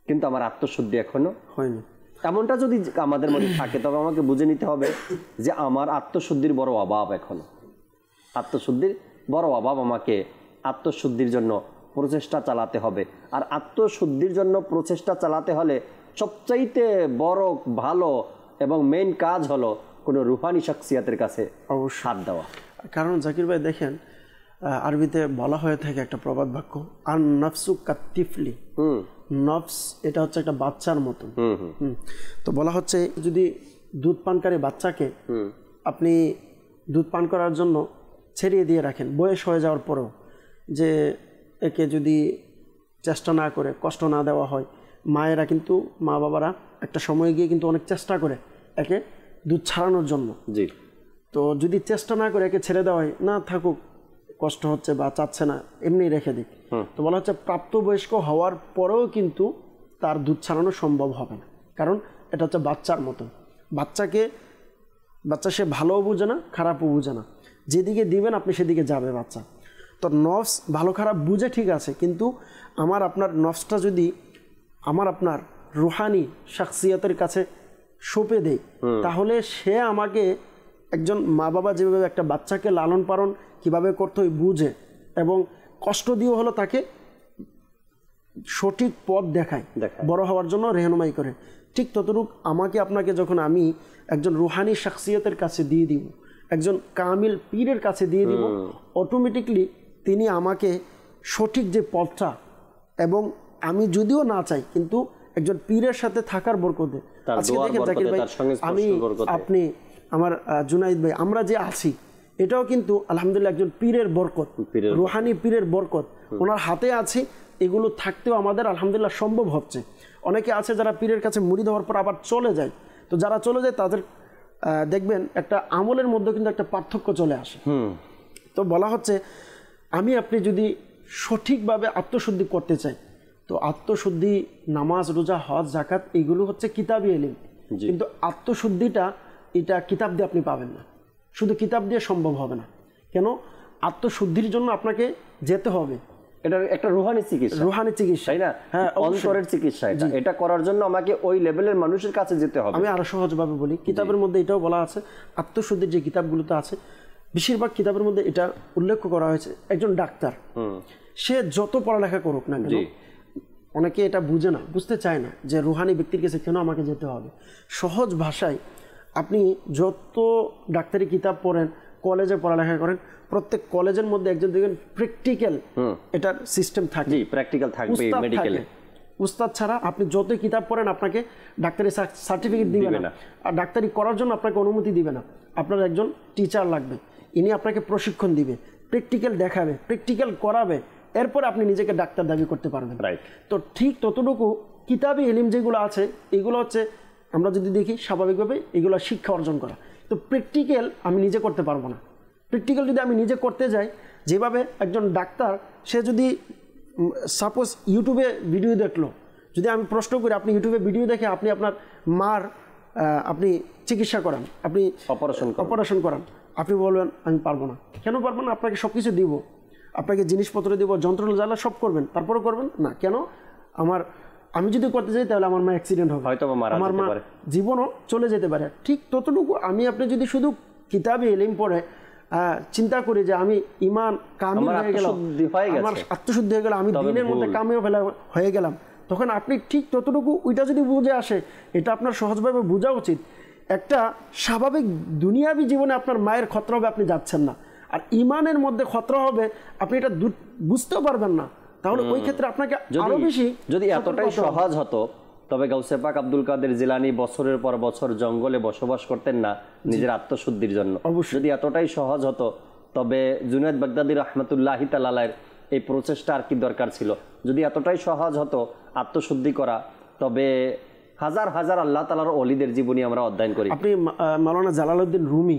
কিন্তু আমার আত্মশুদ্ধি এখনো হয়নি। এমনটা যদি আমাদের মধ্যে থাকে তবে আমাকে বুঝে নিতে হবে যে আমার আত্মশুদ্ধির বড় অভাব, এখনো আত্মশুদ্ধির বড় অভাব। আমাকে আত্মশুদ্ধির জন্য প্রচেষ্টা চালাতে হবে। আর আত্মশুদ্ধির জন্য প্রচেষ্টা চালাতে হলে সবচাইতে বড় ভালো এবং মেইন কাজ হলো কোনো রুহানি শখসিয়াতের কাছে অবশ্যই হাত দেওয়া। কারণ জাকির ভাই দেখেন, আরবিতে বলা হয়ে থাকে একটা প্রবাদ বাক্য, আর নফসু কাতিফলি, নফস এটা হচ্ছে একটা বাচ্চার মতন। তো বলা হচ্ছে যদি দুধ পানকারী বাচ্চাকে আপনি দুধ পান করার জন্য ছেড়িয়ে দিয়ে রাখেন বয়স হয়ে যাওয়ার পরেও, যে একে যদি চেষ্টা না করে, কষ্ট না দেওয়া হয়, মায়েরা কিন্তু, মা বাবারা একটা সময় গিয়ে কিন্তু অনেক চেষ্টা করে একে দুধ ছাড়ানোর জন্য। জি। তো যদি চেষ্টা না করে একে ছেড়ে দেওয়া হয়, না থাকুক, কষ্ট হচ্ছে বা চাচ্ছে না, এমনি রেখে দিক, তো বলা হচ্ছে প্রাপ্তবয়স্ক হওয়ার পরেও কিন্তু তার দুধ ছাড়ানো সম্ভব হবে না। কারণ এটা হচ্ছে বাচ্চার মতন। বাচ্চা সে ভালোও বুঝে না, খারাপও বুঝে না, যেদিকে দিবেন আপনি সেদিকে যাবে বাচ্চা। তো নফস ভালো খারাপ বুঝে ঠিক আছে, কিন্তু আপনার নফসটা যদি আপনার রুহানি শখসিয়তের কাছে সঁপে দেয়, তাহলে সে আমাকে একজন মা বাবা যেভাবে একটা বাচ্চাকে লালন পালন কীভাবে করতে হয় বুঝে, এবং কষ্ট দিয়ে হলো তাকে সঠিক পথ দেখায়, বড় হওয়ার জন্য রেহনুমাই করে, ঠিক ততটুকু আমাকে আপনাকে যখন আমি একজন রুহানি শখসিয়তের কাছে দিয়ে দিব, একজন কামিল পীরের কাছে দিয়ে দিব, অটোমেটিকলি তিনি আমাকে সঠিক যে পথটা, এবং আমি যদিও না চাই কিন্তু একজন পীরের সাথে থাকার বরকতে, আজকে দেখেন জাকির ভাই, আপনি আমার জুনাইদ ভাই, আমরা যে আছি এটাও কিন্তু আলহামদুলিল্লাহ একজন পীরের বরকত, রুহানি পীরের বরকত ওনার হাতে আছে। এগুলো থাকতেও আমাদের আলহামদুলিল্লাহ সম্ভব হচ্ছে। অনেকে আছে যারা পীরের কাছে মুরিদ হওয়ার পর আবার চলে যায়, তো যারা চলে যায় তাদের দেখবেন একটা আমলের মধ্যে কিন্তু একটা পার্থক্য চলে আসে। তো বলা হচ্ছে আপনি যদি সঠিকভাবে আত্মশুদ্ধি করতে চাই, তো আত্মশুদ্ধি নামাজ, রোজা, হজ, যাকাত এগুলো হচ্ছে কিতাবি ইলম, কিন্তু আত্মশুদ্ধিটা এটা কিতাব দিয়ে আপনি পাবেন না, শুধু কিতাব দিয়ে সম্ভব হবে না। কেন? আত্মশুদ্ধির জন্য আপনাকে যেতে হবে, এটা একটা রুহানি চিকিৎসা, তাই না? হ্যাঁ, অন্তরের চিকিৎসা। এটা করার জন্য আমাকে ওই লেভেলের মানুষের কাছে যেতে হবে। আমি আরো সহজভাবে বলি, কিতাবের মধ্যে এটাও বলা আছে, আত্মশুদ্ধির যে কিতাবগুলোতে আছে বেশিরভাগ কিতাবের মধ্যে এটা উল্লেখ করা হয়েছে, একজন ডাক্তার সে যত পড়ালেখা করুক না কেন, অনেকে এটা বুঝতে চায় না যে রুহানি ব্যক্তির কাছে কেন আমাকে যেতে হবে। সহজ ভাষায় আপনি যত ডাক্তারি কিতাব পড়েন, কলেজে পড়ালেখা করেন, প্রত্যেক কলেজের মধ্যে একজন দেখবেন প্র্যাকটিক্যাল এটার সিস্টেম থাকে, প্র্যাকটিক্যাল থাকবে মেডিকেলে। উস্তাদ ছাড়া আপনি যতই কিতাব পড়েন আপনাকে ডাক্তারি সার্টিফিকেট দিবে না, আর ডাক্তারি করার জন্য আপনাকে অনুমতি দিবে না। আপনার একজন টিচার লাগবে, ইনি আপনাকে প্রশিক্ষণ দিবে, প্র্যাকটিক্যাল দেখাবে, প্র্যাকটিক্যাল করাবে, এরপর আপনি নিজেকে ডাক্তার দাবি করতে পারবেন। তো ঠিক ততটুকু কিতাবি ইলম যেগুলো আছে এগুলো হচ্ছে আমরা যদি দেখি স্বাভাবিকভাবে এগুলো শিক্ষা অর্জন করা। তো প্র্যাকটিক্যাল আমি নিজে করতে পারবো না। প্র্যাকটিক্যাল যদি আমি নিজে করতে যাই, যেভাবে একজন ডাক্তার সে যদি সাপোজ ইউটিউবে ভিডিও দেখলো, যদি আমি প্রশ্ন করি আপনি ইউটিউবে ভিডিও দেখে আপনি আপনার মার আপনি চিকিৎসা করান, আপনি অপারেশন করান, আপনি বলবেন আমি পারবো না। কেন পারবো না? আপনাকে সব কিছু দিব, আপনাকে জিনিসপত্র দিব, যন্ত্রণা জ্বালা সব করবেন, তারপরেও করবেন না। কেন? আমি যদি করতে যাই তাহলে আমার মা অ্যাক্সিডেন্ট হবে, আমার মা জীবনও চলে যেতে পারে। ঠিক ততটুকু আপনি যদি শুধু কিতাবে ইলম পড়ে চিন্তা করি যে আমি ইমান কামিল হয়ে গেলাম, আমার আত্মশুদ্ধি হয়ে গেল, আমি দিনের মধ্যে কামিল হয়ে গেলাম, তখন আপনি ঠিক ততটুকু ওইটা যদি বুঝে আসে, এটা আপনার সহজভাবে বোঝা উচিত। একটা স্বাভাবিক দুনিয়াবি জীবনে আপনার মায়ের খতরা হবে, আপনি যাচ্ছেন না, আর ইমানের মধ্যে খতরা হবে, আপনি এটা বুঝতেও পারবেন না। তাহলে ওই ক্ষেত্রে আপনাকে আরো বেশি, যদি এতটাই সহজ হতো তবে গাউসে পাক আব্দুল কাদের জিলানী বছরের পর বছর জঙ্গলে বসবাস করতেন না নিজের আত্মশুদ্ধির জন্য। যদি এতটাই সহজ হতো তবে জুনায়েদ বাগদাদী রাহমাতুল্লাহি তাআলা এই প্রচেষ্টা আর কি দরকার ছিল? যদি এতটাই সহজ হতো আত্মশুদ্ধি করা, তবে হাজার হাজার আল্লাহ তাআলার ওলিদের জীবনী আমরা অধ্যয়ন করি। আপনি মাওলানা জালালউদ্দিন রুমি,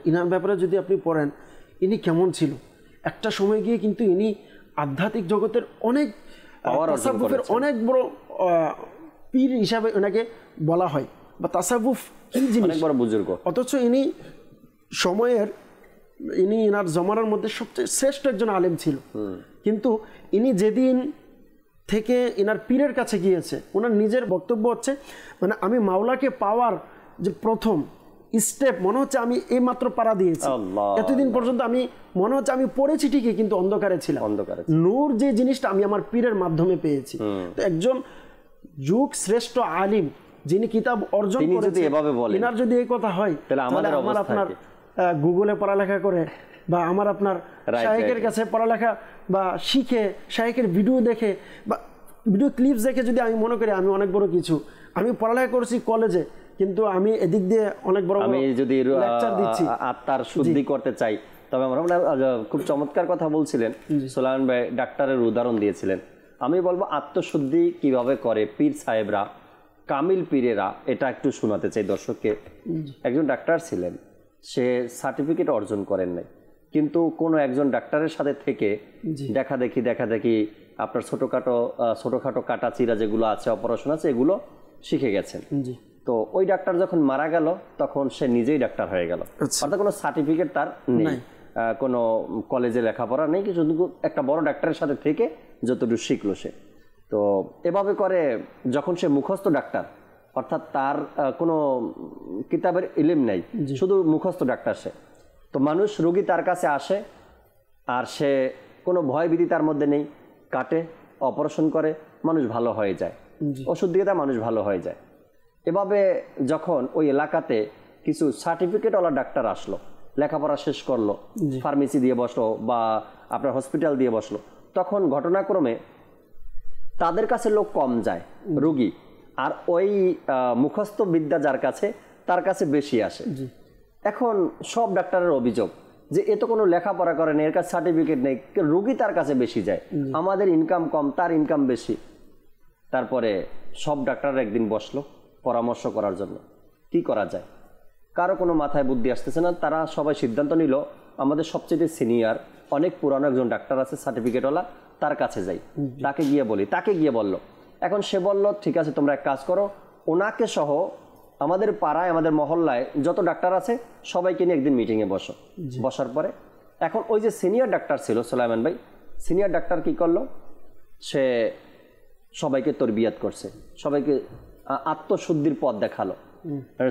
ইনার ব্যাপারে যদি আপনি পড়েন, ইনি কেমন ছিল, একটা সময় গিয়ে কিন্তু ইনি আধ্যাত্মিক জগতের অনেক তাসাউফের অনেক বড় পীর হিসাবে ওনাকে বলা হয়, বা তাসাউফ কি জিনিস, অনেক বড় বুজুর্গ। অথচ ইনি ইনার জমানার মধ্যে সবচেয়ে শ্রেষ্ঠ একজন আলেম ছিল। কিন্তু ইনি যেদিন থেকে ইনার পীরের কাছে গিয়েছে, ওনার নিজের বক্তব্য হচ্ছে, মানে আমি মাওলাকে পাওয়ার যে প্রথম স্টেপ মনে হচ্ছে আমি এই মাত্র পাড়া দিয়েছি। এতদিন পর্যন্ত আমি মনে হচ্ছে আমি পড়েছি ঠিকই, কিন্তু অন্ধকারে ছিলাম। নূর যে জিনিসটা আমি আমার পীরের মাধ্যমে পেয়েছি। তো একজন যুগ শ্রেষ্ঠ আলিম যিনি কিতাব অর্জন করেছেন, এনার যদি এই কথা হয়, তাহলে আমার আপনার গুগলে পড়ালেখা করে বা আমার আপনার শায়েখের কাছে পড়ালেখা বা শিখে, শায়েখের ভিডিও দেখে বা ভিডিও ক্লিপস দেখে যদি আমি মনে করি আমি অনেক বড় কিছু, আমি পড়ালেখা করেছি কলেজে, কিন্তু আমি এদিক দিয়ে অনেক বড় আমি যদি লেকচার দিচ্ছি, আত্মার শুদ্ধি করতে চাই, তবে আমরা খুব চমৎকার কথা বলছিলেন সোলায়মান ভাই, ডাক্তারের উদাহরণ দিয়েছিলেন। আমি বলবো আত্মশুদ্ধি কিভাবে করে পীর সাহেবরা, কামিল পীরেরা, এটা একটু শোনাতে চাই দর্শককে। একজন ডাক্তার ছিলেন, সে সার্টিফিকেট অর্জন করেন নাই, কিন্তু কোনো একজন ডাক্তারের সাথে থেকে দেখা দেখি আপনার ছোটোখাটো কাটা চিরা যেগুলো আছে, অপারেশন আছে, এগুলো শিখে গেছেন। তো ওই ডাক্তার যখন মারা গেল তখন সে নিজেই ডাক্তার হয়ে গেল, অর্থাৎ কোনো সার্টিফিকেট তার নেই, কোনো কলেজে লেখাপড়া নেই, কিছু একটা বড় ডাক্তারের সাথে থেকে যতটুকু শিখলো সে। তো এভাবে করে যখন সে মুখস্থ ডাক্তার, অর্থাৎ তার কোনো কিতাবের ইলম নেই, শুধু মুখস্থ ডাক্তার সে, তো মানুষ রোগী তার কাছে আসে আর সে কোনো ভয় ভীতি তার মধ্যে নেই, কাটে, অপারেশন করে, মানুষ ভালো হয়ে যায়, ওষুধ দিয়ে দেয়, মানুষ ভালো হয়ে যায়। এভাবে যখন ওই এলাকাতে কিছু সার্টিফিকেটওয়ালা ডাক্তার আসলো, লেখাপড়া শেষ করলো, ফার্মেসি দিয়ে বসলো বা আপনার হসপিটাল দিয়ে বসলো, তখন ঘটনাক্রমে তাদের কাছে লোক কম যায় রোগী, আর ওই মুখস্থ বিদ্যা যার কাছে তার কাছে বেশি আসে। এখন সব ডাক্তারের অভিযোগ যে এ তো কোনো লেখাপড়া করে না, এর কাছে সার্টিফিকেট নেই, রোগী তার কাছে বেশি যায়, আমাদের ইনকাম কম, তার ইনকাম বেশি। তারপরে সব ডাক্তাররা একদিন বসলো পরামর্শ করার জন্য, কি করা যায়। কারো কোনো মাথায় বুদ্ধি আসতেছে না, তারা সবাই সিদ্ধান্ত নিল আমাদের সবচেয়ে সিনিয়র অনেক পুরানো একজন ডাক্তার আছে সার্টিফিকেটওয়ালা, তার কাছে যাই, তাকে গিয়ে বলি। তাকে গিয়ে বলল, এখন সে বলল ঠিক আছে তোমরা এক কাজ করো, ওনাকে সহ আমাদের পাড়ায় আমাদের মহল্লায় যত ডাক্তার আছে সবাইকে নিয়ে একদিন মিটিংয়ে বসো। বসার পরে এখন ওই যে সিনিয়র ডাক্তার ছিল সোলায়মান ভাই, সিনিয়র ডাক্তার কি করলো, সে সবাইকে তরবিয়াত করছে, সবাইকে আত্মশুদ্ধির পথ দেখালো।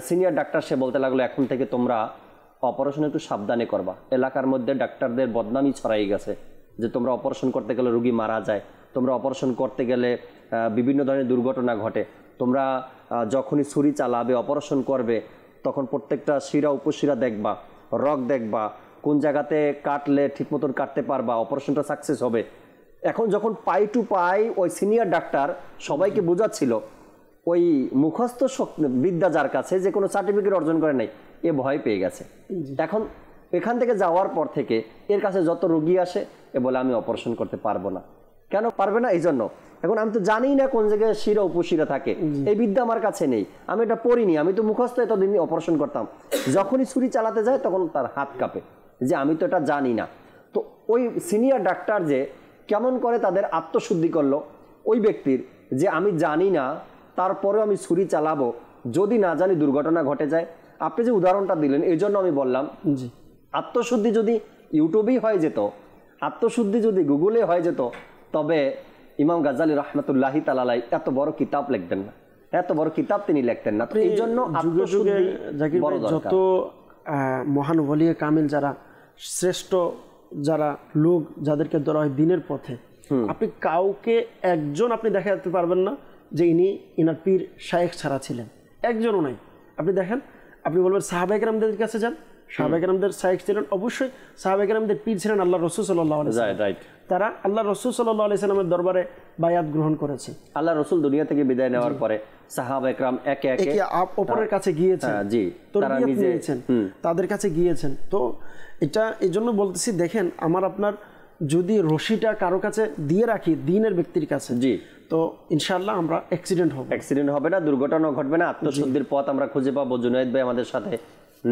সিনিয়র ডাক্তার সে বলতে লাগলো এখন থেকে তোমরা অপারেশন একটু সাবধানে করবা, এলাকার মধ্যে ডাক্তারদের বদনামি ছড়াই গেছে যে তোমরা অপারেশন করতে গেলে রোগী মারা যায়, তোমরা অপারেশন করতে গেলে বিভিন্ন ধরনের দুর্ঘটনা ঘটে, তোমরা যখনই ছুরি চালাবে অপারেশন করবে তখন প্রত্যেকটা শিরা উপশিরা দেখবা, রগ দেখবা, কোন জায়গাতে কাটলে ঠিক মতন কাটতে পারবা, অপারেশনটা সাকসেস হবে। এখন যখন পাই টু পাই ওই সিনিয়র ডাক্তার সবাইকে বোঝাচ্ছিল, ওই মুখস্থ বিদ্যা যার কাছে, যে কোনো সার্টিফিকেট অর্জন করে নাই, এ ভয় পেয়ে গেছে। এখন এখান থেকে যাওয়ার পর থেকে এর কাছে যত রোগী আসে এ বলে আমি অপারেশন করতে পারবো না। কেন পারবে না? এই জন্য এখন আমি তো জানি না কোন জায়গায় শিরা উপশিরা থাকে, এই বিদ্যা আমার কাছে নেই, আমি এটা পড়িনি, আমি তো মুখস্থ এতদিন অপারেশন করতাম। যখনই ছুরি চালাতে যায় তখন তার হাত কাঁপে যে আমি তো এটা জানি না। তো ওই সিনিয়র ডাক্তার যে কেমন করে তাদের আত্মশুদ্ধি করলো ওই ব্যক্তির, যে আমি জানি না তারপরেও আমি ছুরি চালাবো, যদি না জানি দুর্ঘটনা ঘটে যায়। আপনি যে উদাহরণটা দিলেন এই জন্য আমি বললাম, আত্মশুদ্ধি যদি ইউটিউবেই হয়ে যেত, আত্মশুদ্ধি যদি গুগলে হয়ে যেত, তবে ইমাম গাজ্জালী রহমতুল্লাহি তাআলা এত বড় কিতাব লিখতেন না, এত বড় কিতাব তিনি লিখতেন না। তো এই জন্য আত্মশুদ্ধি বড় দরকার। যত মহান ওলিয়ে কামিল যারা শ্রেষ্ঠ যারা লোক যাদেরকে ধরা হয় দিনের পথে, আপনি কাউকে একজন আপনি দেখাতে পারবেন না যে ইনার পীর শায়েখ ছাড়া ছিলেন, একজনও নাই। আপনি দেখেন, আপনি বলবেন সাহাবায়ে কেরামদের কাছে যান, সাহাবায়ে কেরামদের শায়েখ ছিলেন, অবশ্যই সাহাবায়ে কেরামদের পীর ছিলেন আল্লাহ রাসূল সাল্লাল্লাহু আলাইহি ওয়াসাল্লাম। তারা আল্লাহ রাসূল সাল্লাল্লাহু আলাইহি ওয়াসাল্লামের দরবারে বায়াত গ্রহণ করেছে। আল্লাহ রাসূল দুনিয়া থেকে বিদায় নেওয়ার পরে সাহাবায়ে কেরাম একে একে অপরের কাছে গিয়েছেন, তারা নিজে তাদের কাছে গিয়েছেন। তো এটা এই জন্য বলতেছি, দেখেন আমার আপনার যদি রশিটা কারো কাছে দিয়ে রাখি দিনের ব্যক্তির কাছে, জি, তো ইনশাআল্লাহ আমরা অ্যাক্সিডেন্ট হবে না, দুর্ঘটনা ঘটবে না, আত্মশুদ্ধির পথ আমরা খুঁজে পাবো। জুনায়েদ ভাই আমাদের সাথে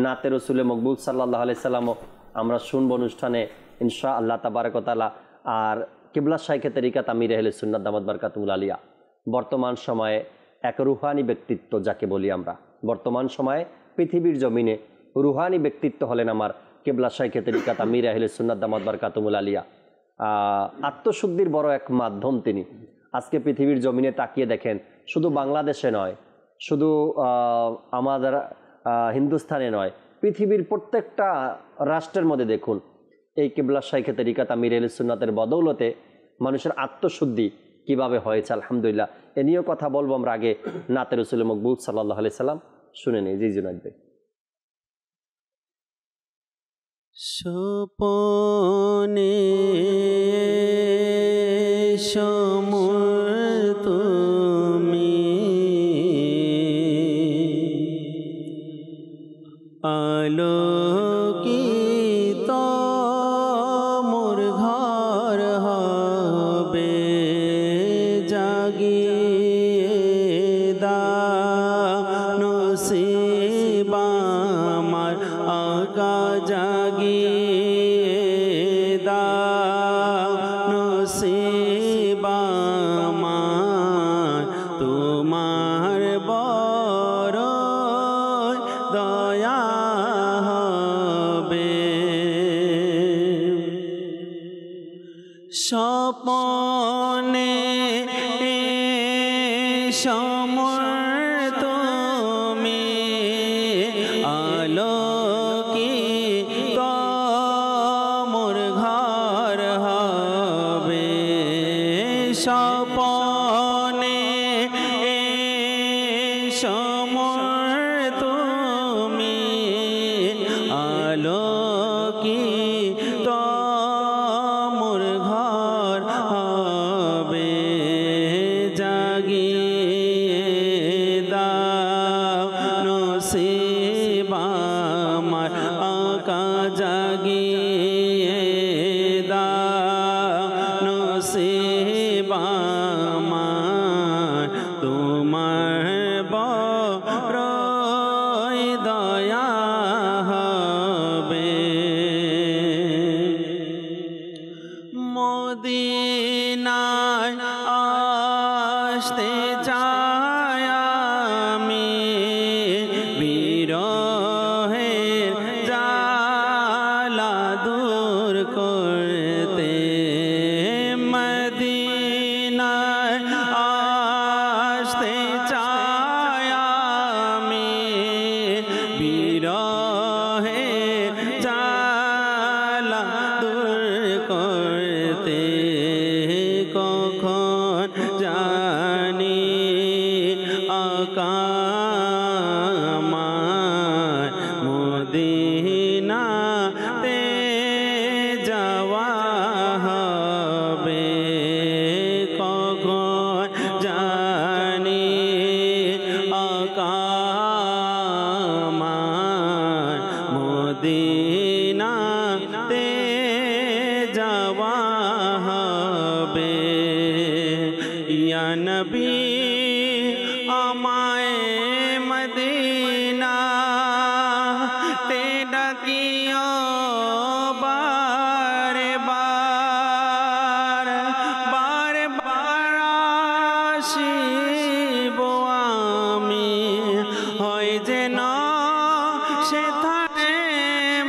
নাতে রসুলে মকবুল সাল্লাল্লাহু আলাইহি সাল্লামও আমরা শুনবো অনুষ্ঠানে ইনশাআল্লাহ তাবারাক ওয়া তাআলা। আর কিবলা শাইখে তরিকাত আমির আহলে সুন্নাত দামাত বারকাতুল আলিয়া বর্তমান সময়ে এক রুহানি ব্যক্তিত্ব যাকে বলি আমরা, বর্তমান সময়ে পৃথিবীর জমিনে রুহানি ব্যক্তিত্ব হলেন আমার কিবলা শাইখে তরিকাত আমির আহলে সুন্নাত দামাত বারকাতুল আলিয়া। আত্মশুদ্ধির বড় এক মাধ্যম তিনি। আজকে পৃথিবীর জমিনে তাকিয়ে দেখেন, শুধু বাংলাদেশে নয়, শুধু আমাদের হিন্দুস্তানে নয়, পৃথিবীর প্রত্যেকটা রাষ্ট্রের মধ্যে দেখুন এই কিবলা শাইখে তরিকাত আমির আহলে সুন্নাতের বদৌলতে মানুষের আত্মশুদ্ধি কিভাবে হয়েছে আলহামদুলিল্লাহ। এ নিয়েও কথা বলবো আমরা, আগে নাতে রসুল মকবুল সাল্লাল্লাহু আলাইহি সাল্লাম শুনে নেই। জি জুনায়েদ ভাই। সোপনে সমর তুমি আলোকিত মোর ঘর হবে জাগিয়ে দাও নসিব আমার আকা জাগিয়ে দাও নসিব আমার তোমার বড় দয়া হবে। স্বপনে সমর তুমি আলোকিত মোর ঘর হবে। স্বপনে সমর তুমি আলোকিত মোর ঘর হবে জাগিয়ে দাও নসিব আমার আকা জাগিয়ে দাও নসিব আমার তোমার বড় দয়া হবে। মদিনায় আসতে চাই আমি বিরহের জ্বালা দূর করতে। মদিনায় আসতে চাই আমি বিরহের জ্বালা দূর করতে। কখন জানি আকা আমার মদিনাতে যাওয়া হবে। কখন জানি আকা আমার মদিনাতে যাওয়া হবে। ইয়া নবী আমায় মদিনা তে ডাকিও বারে বার, বারে বার আসিব আমি, হয় যেন সেথানে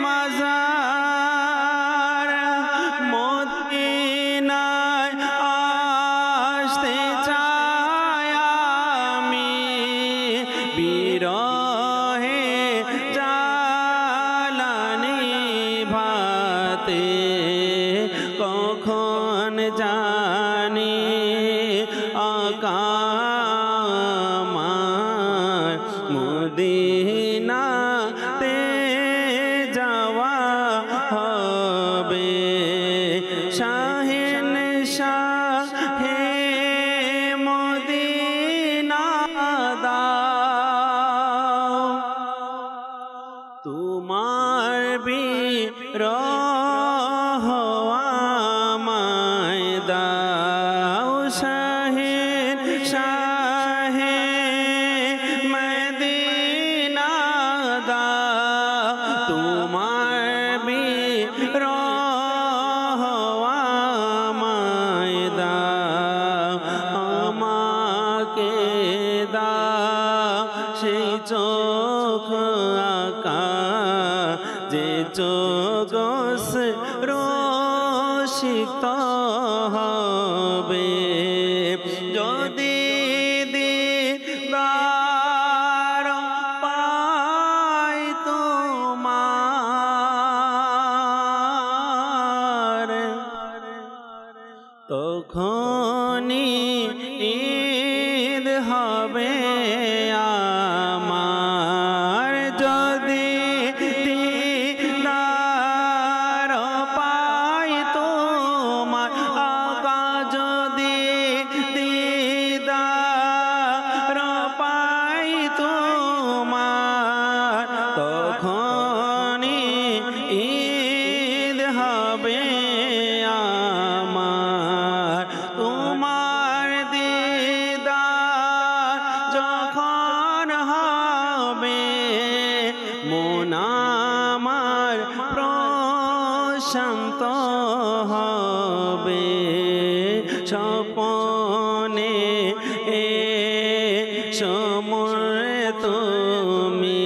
মাজার। মদিনায় আসতে চাই আমি বিরহে জ্বালানি ভাতে। কখন জানি আকা আমার মদিনাতে যাওয়া হবে। শাহেন শাহে মদিনা দাও তোমার বিরহ আমাকে দা সেই চোখ আকা যে চোখ রসিক্ত হবে যদি দিদার পাই তোমার তখনই ঈদ হবে আমার যদি দিদার পাই তোমার আগা যদি দিদার পাই তোমার তখনই ঈদ হবে আমার তোমার দিদার যখন হবে মন আমার প্রশান্ত হবে স্বপনে এ সময় তুমি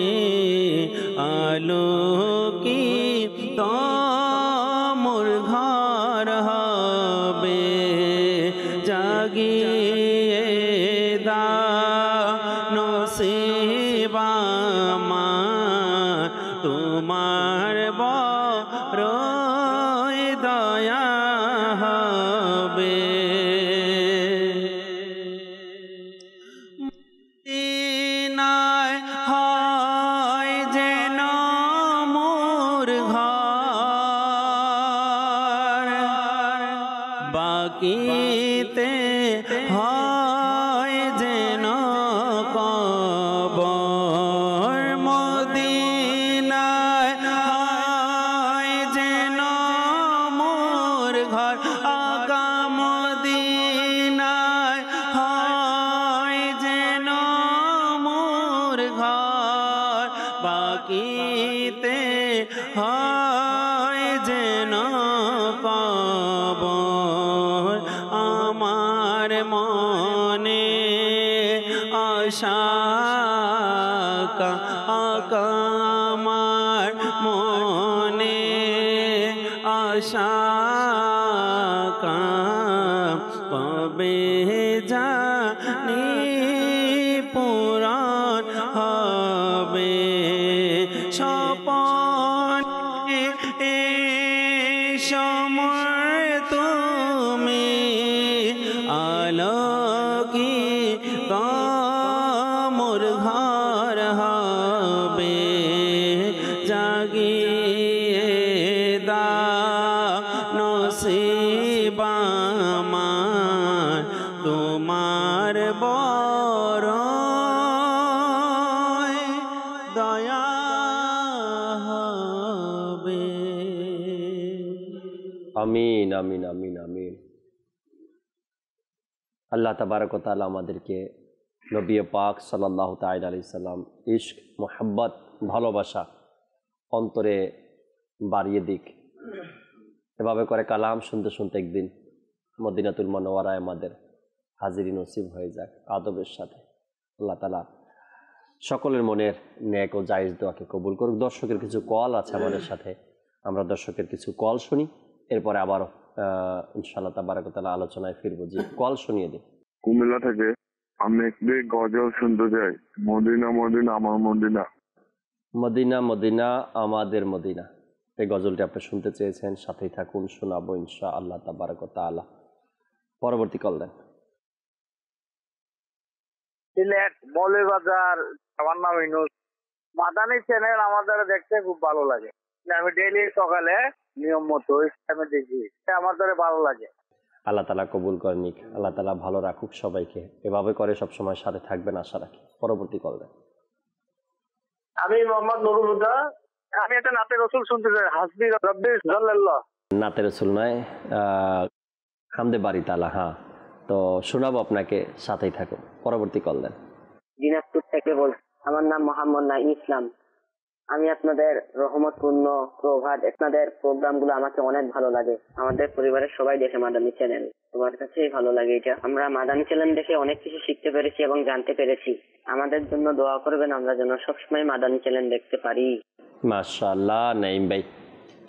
আলোকিত মোর ঘর হবে জাগিয়ে দা নসিব আমার তোমার বড় দয়া হবে মদিনায় হয় যেন মোর ঘর বাকিতে হয় যেন কবর মদিনায় হয় যেন মোর ঘর আগা মদিনায় হয় যেন মোর ঘর বাকিতে হয় যেন কবর আমার মনে আশা আকা আমার মনে আশা কবে জানি পুরাণ হবে স্বপন এ সময় তুমি আলোকিত মোর ঘর হবে জাগিয়ে দা নসিব আমার তোমার বড় দয়া হবে আমিন আমিন আমিন আমিন। আল্লাহ তাবারক ওয়া তাআলা আমাদেরকে নবী পাক সাল্লাল্লাহু তাআলা আলাইহি সাল্লাম ইশক মোহাব্বত ভালোবাসা অন্তরে বাড়িয়ে দিক। এভাবে করে কালাম শুনতে শুনতে একদিন মদিনাতুল মুনাওয়ারায় আমাদের হাজিরি নসিব হয়ে যাক আদবের সাথে। আল্লাহ তাআলা সকলের মনের নেক ও জায়েজ দোয়াকে কবুল করুক। দর্শকের কিছু কল আছে আমাদের সাথে, আমরা দর্শকের কিছু কল শুনি, এরপরে আবার ইনশাআল্লাহ তাবারক ওয়া তাআলা আলোচনায় ফিরবো। জি, কল শুনিয়ে দিই। কুমিল্লা থেকে আমি একটি গজল শুনতে চাই, মদিনা মদিনা আমার মদিনা। মদিনা মদিনা আমাদের মদিনা, এই গজলটি আপনি শুনতে চেয়েছেন, সাথেই থাকুন, শোনাবো ইনশাআল্লাহ তাবারক ওয়া তাআলা। পরবর্তী কল দেন। সিলেট মৌলভীবাজার, আমার নাম ইনুস। মাদানী চ্যানেল আমাদের দেখতে খুব ভালো লাগে, আমি ডেইলি সকালে নিয়ম মতো ইসলামে দেখি, আমাদের ভালো লাগে। আল্লাহ তাআলা কবুল করে নিক, আল্লাহ তাআলা ভালো রাখুক সবাইকে, এভাবে করে সবসময় সাথে থাকবেন আশা রাখি। পরবর্তী কল দেন। আমি মোহাম্মদ নুরুল হুদা, আমি একটা নাতে রসুল শুনতে চাই, হাসবি রব্বি জাল্লাল্লাহ। নাতে রসুল নয়, হামদে বাড়ি তালা। হ্যাঁ, তো শোনাবো আপনাকে, সাথেই থাকুন। পরবর্তী কল দেন। দিনাজপুর থেকে বলছি, আমার নাম মোহাম্মদ নাঈম ইসলাম। আমি আপনাদের রহমতপূর্ণ প্রভাত, আপনাদের প্রোগ্রামগুলো আমাকে অনেক ভালো লাগে। আমাদের পরিবারের সবাই দেখে মাদানী চ্যানেল, তোমার কাছেই ভালো লাগে এটা। আমরা মাদানী চ্যানেল দেখে অনেক কিছু শিখতে পেরেছি এবং জানতে পেরেছি। আমাদের জন্য দোয়া করবেন, আমরা যেন সবসময় মাদানী চ্যানেল দেখতে পারি। মাশাআল্লাহ নাইম ভাই,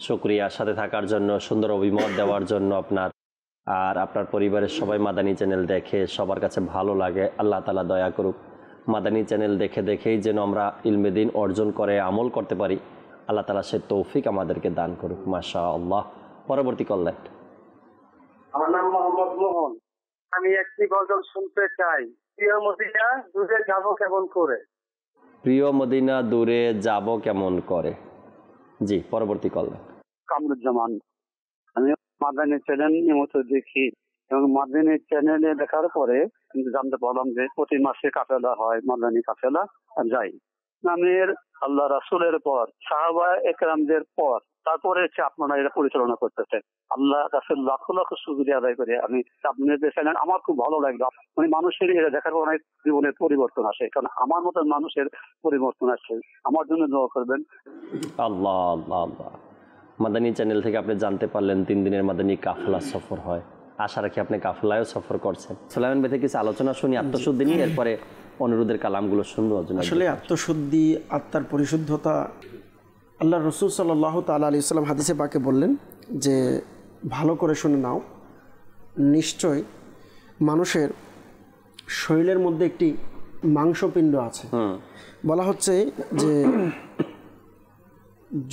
শুকরিয়া সাথে থাকার জন্য, সুন্দর অভিমত দেওয়ার জন্য আপনার। আর আপনার পরিবারের সবাই মাদানী চ্যানেল দেখে সবার কাছে ভালো লাগে। আল্লাহ তাআলা দয়া করুক, মাদানী চ্যানেল দেখে দেখেই যেন আমরা ইলমে দ্বীন অর্জন করে আমল করতে পারি। আল্লাহ তাআলা সে তৌফিক আমাদেরকে দান করুক। মাশাআল্লাহ। পরবর্তী কল্যাণ। আমার নাম মোহাম্মদ মোহন। আমি একটি গজল শুনতে চাই। প্রিয় মদিনা দূরে যাব কেমন করে। প্রিয় মদিনা দূরে যাব কেমন করে। জি, পরবর্তী কল্যাণ। কামরুজ্জামান। আমি মাদানী চ্যানেল নিয়মিত দেখি এবং মাদানী চ্যানেলে দেখার পরে জানতে পারলাম যে প্রতি মাসে কাফেলা হয়, মাদানী কাফেলা যাই। নামের আল্লাহ রাসূলের পর, সাহাবা একরামদের পর, তারপরে হচ্ছে আপনারা এটা পরিচালনা করতেছেন। আল্লাহ রাসূল লাখ লাখ শুকরিয়া আদায় করে আমি আপনাদের চ্যানেল আমার খুব ভালো লাগলো। মানে মানুষের এটা দেখার পর অনেক জীবনের পরিবর্তন আসে, কারণ আমার মতো মানুষের পরিবর্তন আসে। আমার জন্য দোয়া করবেন। আল্লাহ আল্লাহ আল্লাহ। মাদানী চ্যানেল থেকে আপনি জানতে পারলেন 3 দিনের মাদানী কাফেলা সফর হয়। আশা রাখি আপনি কাফেলায়ও সফর করছেন। সুলাইমান ভাই থেকে কিছু আলোচনা শুনি আত্মশুদ্ধি নিয়ে, এরপরে অনুরোধের কালামগুলো শুনবো। আসলে আত্মশুদ্ধি, আত্মার পরিশুদ্ধতা, আল্লাহ রসুল সাল্লাল্লাহু তাআলা আলাইহি ওয়াসাল্লাম হাদিসে পাকে বললেন যে ভালো করে শুনে নাও, নিশ্চয় মানুষের শরীরের মধ্যে একটি মাংসপিণ্ড আছে। বলা হচ্ছে যে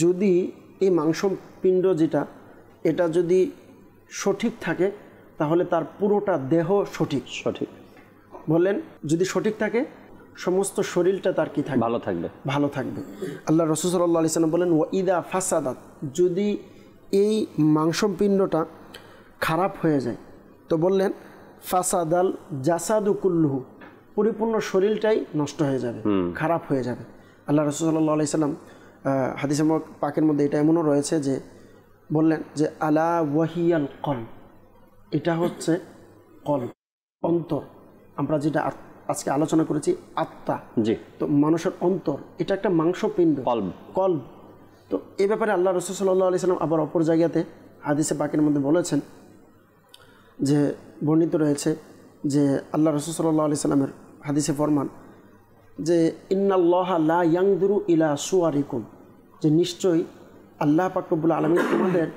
যদি এই মাংসপিণ্ড যেটা, এটা যদি সঠিক থাকে তাহলে তার পুরোটা দেহ সঠিক। বললেন যদি সঠিক থাকে সমস্ত শরীরটা তার কি থাকবে, ভালো থাকবে। আল্লাহ রাসূল সাল্লাল্লাহু আলাইহি ওয়াসাল্লাম বলেন ওয়া ইদা ফাসাদাত, যদি এই মাংসপিণ্ডটা খারাপ হয়ে যায় তো বললেন ফাসাদাল জাসাদু কুল্লুহু, পরিপূর্ণ শরীরটাই নষ্ট হয়ে যাবে, খারাপ হয়ে যাবে। আল্লাহ রাসূল সাল্লাল্লাহু আলাইহি ওয়াসাল্লাম হাদিসে পাকের মধ্যে এটা এমনও রয়েছে যে বললেন যে আলা ওয়াহিয়াল কলব, এটা হচ্ছে কলব, অন্তর। আমরা যেটা আজকে আলোচনা করেছি আত্মা, জি, তো মানুষের অন্তর এটা একটা মাংসপিণ্ড, কলব। তো এই ব্যাপারে আল্লাহ রাসূল সাল্লাল্লাহু আলাইহি ওয়াসাল্লাম আবার অপর জায়গাতে হাদিসে পাকের মধ্যে বলেছেন যে বর্ণিত রয়েছে যে আল্লাহ রাসূল সাল্লাল্লাহু আলাইহি ওয়াসাল্লামের হাদিসে ফরমান যে ইন্নাল্লাহা লা ইয়ানজুরু ইলা সুওয়ারিকুম, যে নিশ্চয়ই আল্লাহ পাক রব্বুল আলামিন তোমাদের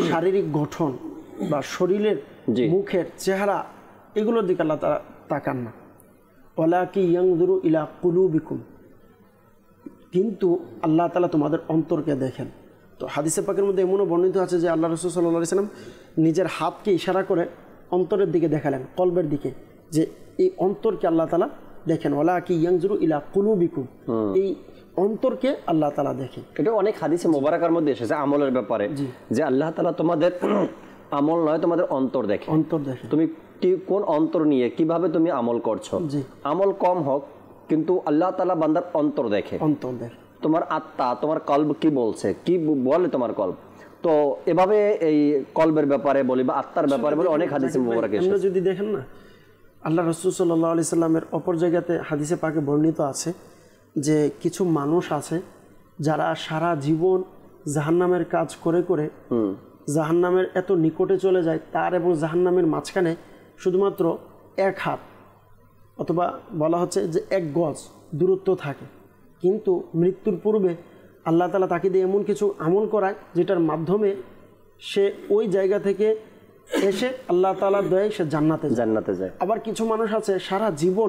শারীরিক গঠন বা শরীরের মুখের চেহারা এগুলোর দিকে আল্লাহ তাআলা তাকান না, ওয়ালাকি ইয়ানজুরু ইলা কুলুবিকুম, কিন্তু আল্লাহ তাআলা তোমাদের অন্তরকে দেখেন। তো হাদিসে পাকের মধ্যে এমনও বর্ণিত আছে যে আল্লাহ রাসূল সাল্লাল্লাহু আলাইহি ওয়াসাল্লাম নিজের হাতকে ইশারা করে অন্তরের দিকে দেখালেন, কলবের দিকে, যে এই অন্তরকে আল্লাহ তাআলা দেখেন। ওয়ালাকি ইয়ানজুরু ইলা কুলুবিকুম, এই অন্তরকে আল্লাহ তাআলা দেখে। এটা অনেক হাদিসে মোবারকার মধ্যে এসেছে আমলের ব্যাপারে, যে আল্লাহ তাআলা তোমাদের আমল নয় তোমাদের অন্তর দেখে, তুমি কোন অন্তর নিয়ে কিভাবে তুমি আমল করছো। আমল কম হোক কিন্তু আল্লাহ তাআলা বান্দার অন্তর দেখে, তোমার আত্মা, তোমার কলব কি বলছে, কি বলে তোমার কলব। তো এভাবে এই কলবের ব্যাপারে বলি বা আত্মার ব্যাপারে বলি অনেক হাদিসে মোবারক এসেছে। যদি দেখেন না, আল্লাহ রাসূল সাল্লাল্লাহু আলাইহি সাল্লামের অপর জায়গাতে হাদিসে পাকে বর্ণিত আছে যে কিছু মানুষ আছে যারা সারা জীবন জাহান্নামের কাজ করে করে জাহান্নামের এত নিকটে চলে যায়, তার এবং জাহান্নামের মাঝখানে শুধুমাত্র 1 হাত অথবা বলা হচ্ছে যে 1 গজ দূরত্ব থাকে, কিন্তু মৃত্যুর পূর্বে আল্লাহ তাআলা তাকে দিয়ে এমন কিছু আমল করায় যেটার মাধ্যমে সে ওই জায়গা থেকে এসে আল্লাহ তাআলার দয়ায় সে জান্নাতে যায়। আবার কিছু মানুষ আছে সারা জীবন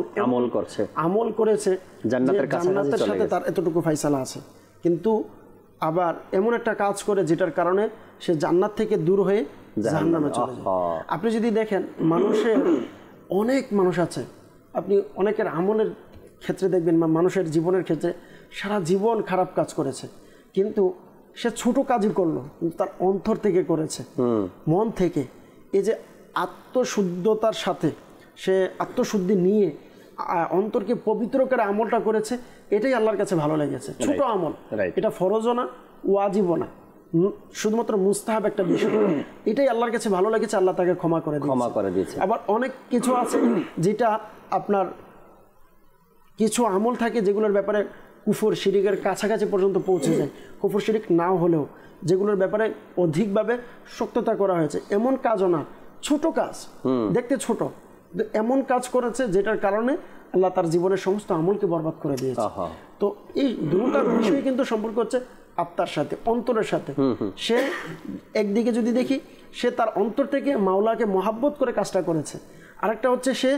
আমল করেছে জান্নাতের সাথে তার এতটুকু ফায়সালা আছে, কিন্তু আবার এমন একটা কাজ করে যেটার কারণে সে জান্নাত থেকে দূর হয়ে জাহান্নামে চলে যায়। আপনি যদি দেখেন মানুষের অনেক মানুষ আছে, আপনি অনেকের আমলের ক্ষেত্রে দেখবেন বা মানুষের জীবনের ক্ষেত্রে সারা জীবন খারাপ কাজ করেছে, কিন্তু সে ছোট কাজই করলো কিন্তু তার অন্তর থেকে করেছে, মন থেকে। এই যে আত্মশুদ্ধতার সাথে সে আত্মশুদ্ধি নিয়ে অন্তরকে পবিত্র করে আমলটা করেছে, এটাই আল্লাহর কাছে ভালো লেগেছে। ছোট আমল, এটা ফরজও না, ওয়াজিবও না, শুধুমাত্র মুস্তাহাব একটা বিষয়, এটাই আল্লাহর কাছে ভালো লেগেছে, আল্লাহ তাকে ক্ষমা করে দিয়েছে। আবার অনেক কিছু আছে যেটা আপনার কিছু আমল থাকে যেগুলোর ব্যাপারে কুফর শিরিকের কাছাকাছি পর্যন্ত পৌঁছে যায়, কুফর শিরিক নাও হলেও যেগুলোর ব্যাপারে অধিকভাবে শক্ততা করা হয়েছে, এমন কাজও না, ছোট কাজ, দেখতে ছোট, এমন কাজ করেছে যেটার কারণে আল্লাহ তার জীবনের সমস্ত আমলকে বরবাদ করে দিয়েছে। তো এই দুটার বিষয় কিন্তু সম্পর্ক হচ্ছে আত্মার সাথে, অন্তরের সাথে। সে একদিকে যদি দেখি সে তার অন্তর থেকে মাওলাকে মহাব্বত করে কাজটা করেছে, আরেকটা হচ্ছে সে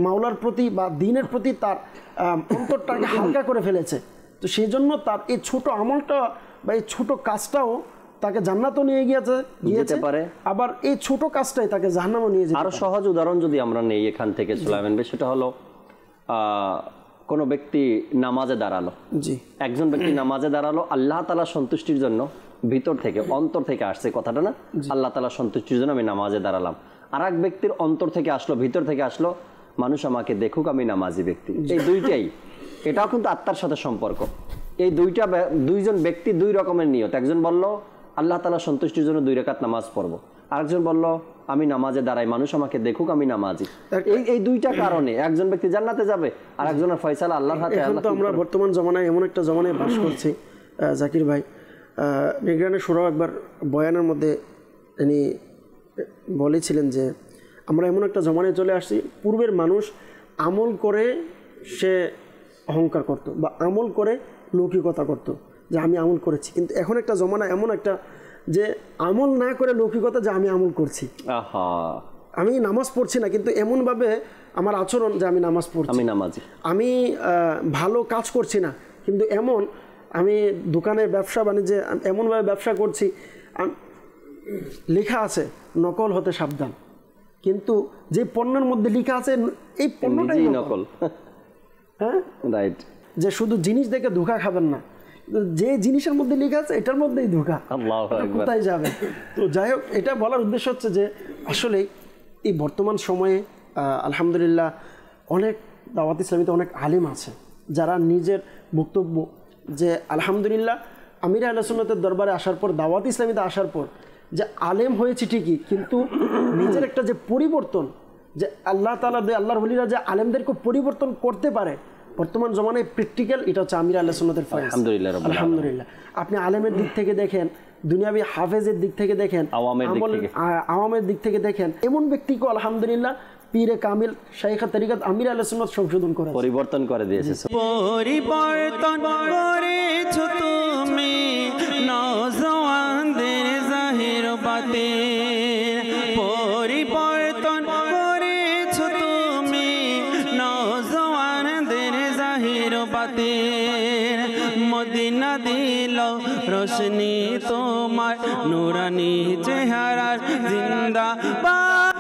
মাওলার প্রতি বা দ্বীনের প্রতি তার অন্তরটাকে হালকা করে ফেলেছে। তো সেই জন্য তার এই ছোট আমলটা বা এই ছোট কাজটাও তাকে জান্নাতও নিয়ে গিয়েছে পারে, আবার এই ছোট কাজটাই তাকে জাহান্নামও নিয়ে যেতে পারে। আরো সহজ উদাহরণ যদি আমরা নেই এখান থেকে সুলাইমান ভাই, সেটা হলো কোনো ব্যক্তি নামাজে দাঁড়ালো, একজন ব্যক্তি নামাজে দাঁড়ালো আল্লাহ তাআলা সন্তুষ্টির জন্য, ভিতর থেকে অন্তর থেকে আসছে কথাটা না, আল্লাহ তাআলা সন্তুষ্টির জন্য আমি নামাজে দাঁড়ালাম। আর এক ব্যক্তির অন্তর থেকে আসলো, ভিতর থেকে আসলো, মানুষ আমাকে দেখুক আমি নামাজি ব্যক্তি। এই দুইটাই, এটাও কিন্তু আত্মার সাথে সম্পর্ক। এই দুইজন ব্যক্তি দুই রকমের নিয়ত। একজন বলল আল্লাহ তাআলা সন্তুষ্টির জন্য 2 রাকাত নামাজ পড়বো, আরেকজন বলল আমি নামাজে দাঁড়াই, মানুষ আমাকে দেখুক আমি নামাজি। এই দুইটা কারণে একজন ব্যক্তি জান্নাতে যাবে আর একজনের ফয়সালা আল্লাহর হাতে। এখন তো আমরা বর্তমান জমানায় এমন একটা জমানায় বাস করছি, জাকির ভাই নিগরানের সুরাও একবার বয়ানের মধ্যে তিনি বলেছিলেন যে আমরা এমন একটা জমানায় চলে আসছি, পূর্বের মানুষ আমল করে সে অহংকার করত বা আমল করে লৌকিকতা করত যে আমি আমল করেছি, কিন্তু এখন একটা জমানা এমন একটা যে আমল না করে লৌকিকতা যে আমি আমল করছি, আমি নামাজ পড়ছি না কিন্তু এমনভাবে আমার আচরণ যে আমি নামাজ পড়ছি, আমি নামাজি, আমি ভালো কাজ করছি না কিন্তু এমন, আমি দোকানে ব্যবসা বাণিজ্যে এমনভাবে ব্যবসা করছি, লেখা আছে নকল হতে সাবধান, কিন্তু যে পণ্যের মধ্যে লেখা আছে এই পণ্যটাই নকল। হ্যাঁ, রাইট, যে শুধু জিনিস দেখে ধোঁকা খাবেন না, যে জিনিসের মধ্যে লেখা আছে এটার মধ্যেই ধোঁকা, কোথায় যাবে? তো যাই হোক, এটা বলার উদ্দেশ্য হচ্ছে যে আসলে এই বর্তমান সময়ে আলহামদুলিল্লাহ অনেক দাওয়াত ইসলামীতে অনেক আলিম আছে যারা নিজের বক্তব্য যে আলহামদুলিল্লাহ আমির আহলে সুন্নাতের দরবারে আসার পর, দাওয়াত ইসলামীতে আসার পর যে আলেম হয়েছে ঠিকই, কিন্তু নিজের একটা যে পরিবর্তন, যে আল্লাহ তাআলা আল্লাহর ওলিরা যে আলেমদেরকে পরিবর্তন করতে পারে বর্তমান জমানায় প্র্যাকটিক্যাল, এটা হচ্ছে আমির আহলে সুন্নাতের ফয়েজ। আলহামদুলিল্লাহ আপনি আলেমের দিক থেকে দেখেন, দুনিয়াবি হাফেজের দিক থেকে দেখেন, আওয়ামের দিক থেকে দেখেন, এমন ব্যক্তিকে আলহামদুলিল্লাহ পীরে কামিল শাইখে তরিকত আমির আহলে সুন্নাত সংশোধন করে পরিবর্তন করে দিয়েছে। পরিবর্তন করেছো তুমি নওজওয়ানদের জাহির বাতিন, পরিবর্তন করেছো তুমি নওজওয়ানদের জাহির বাতিন, মদিনা দিল রোশনি তোমার নুরানি চেহারার জিন্দাবাদ,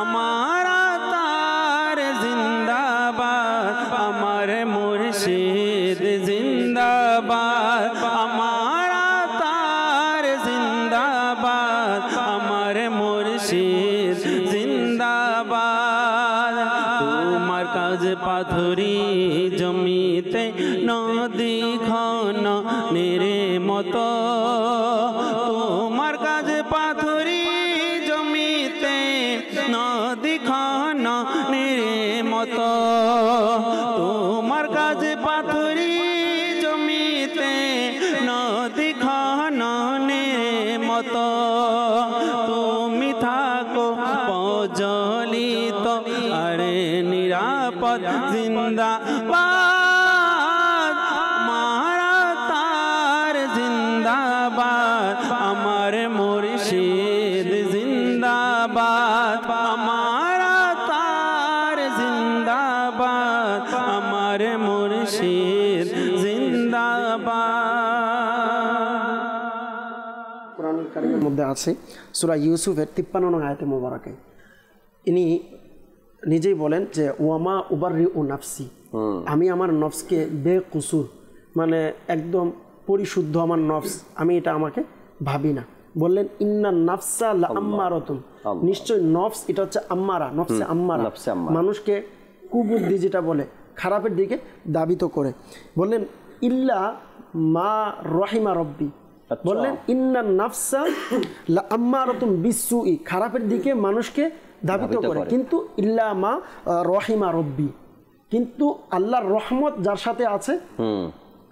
আমার তার জিন্দাবাদ, আমার মুর্শিদ জিন্দাবাদ, আমার তার জিন্দাবাদ, আমার মুর্শিদ জিন্দাবাদ। তোমার কাজ পাথুরি জমিতে নদী খন নেরে মতো, তোমার কাজ পাথুরি জমিতে নদী খন নেরে মতো, তোমার কাজ পাথুরি জমিতে নদী খন নেরে মতো, তুমি থাকো প্রজ্বলিত আরে নিরাপদ জিন্দাবাদ, মারা তার জিন্দাবাদ, আমার মুর্শিদ জিন্দাবাদ, আমার তার জিন্দাবাদ, আমার মুর্শিদ জিন্দাবাদ। কোরআনুল কারীমের মধ্যে আছে সূরা ইউসুফের 53 নং আয়াতে মোবারকে, ইনি নিজেই বলেন যে ওয়ামা উবাররিউ নাফসি, আমি আমার নফসকে বেকুসুর, মানে একদম পরিশুদ্ধ আমার নফস, আমি এটা আমাকে ভাবি না। বললেন ইন্না নাফসা লাআম্মারাতুন, নিশ্চয় নফস এটা হচ্ছে আম্মারা, নফসে আম্মারা, মানুষকে কুবুদ্ধি যেটা বলে খারাপের দিকে দাবিত করে। বললেন ইল্লা মা রহিমা রব্বি, বললেন ইন্না নাফসা লাআম্মারাতুন বিসসুই, খারাপের দিকে মানুষকে দাবিত করে, কিন্তু ইল্লা মা রহিমা রব্বি, কিন্তু আল্লাহর রহমত যার সাথে আছে,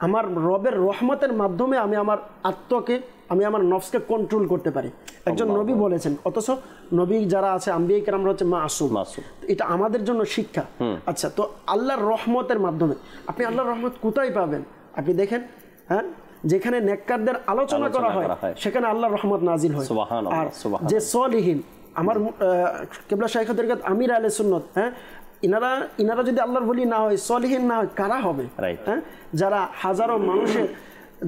আমার রবের রহমতের মাধ্যমে আমি আমার আত্মাকে, আমি আমার নফসকে কন্ট্রোল করতে পারি। একজন নবী বলেছেন, অথচ নবী যারা আছে আম্বিয়া কিরামরা হচ্ছে মাসুম। এটা আমাদের জন্য শিক্ষা। আচ্ছা, তো আল্লাহর রহমতের মাধ্যমে আপনি আল্লাহর রহমত কোথায় পাবেন? আপনি দেখেন, হ্যাঁ, যেখানে নেককারদের আলোচনা করা হয় সেখানে আল্লাহর রহমত নাজিল হয়। আর যে সলিহীন, আমার কিবলা শাইখ তরিকত আমির আহলে সুন্নাত, হ্যাঁ, ইনারা যদি আল্লাহর ওলি না হয়, সলিহীন না হয়, কারা হবে? হ্যাঁ, যারা হাজারো মানুষের,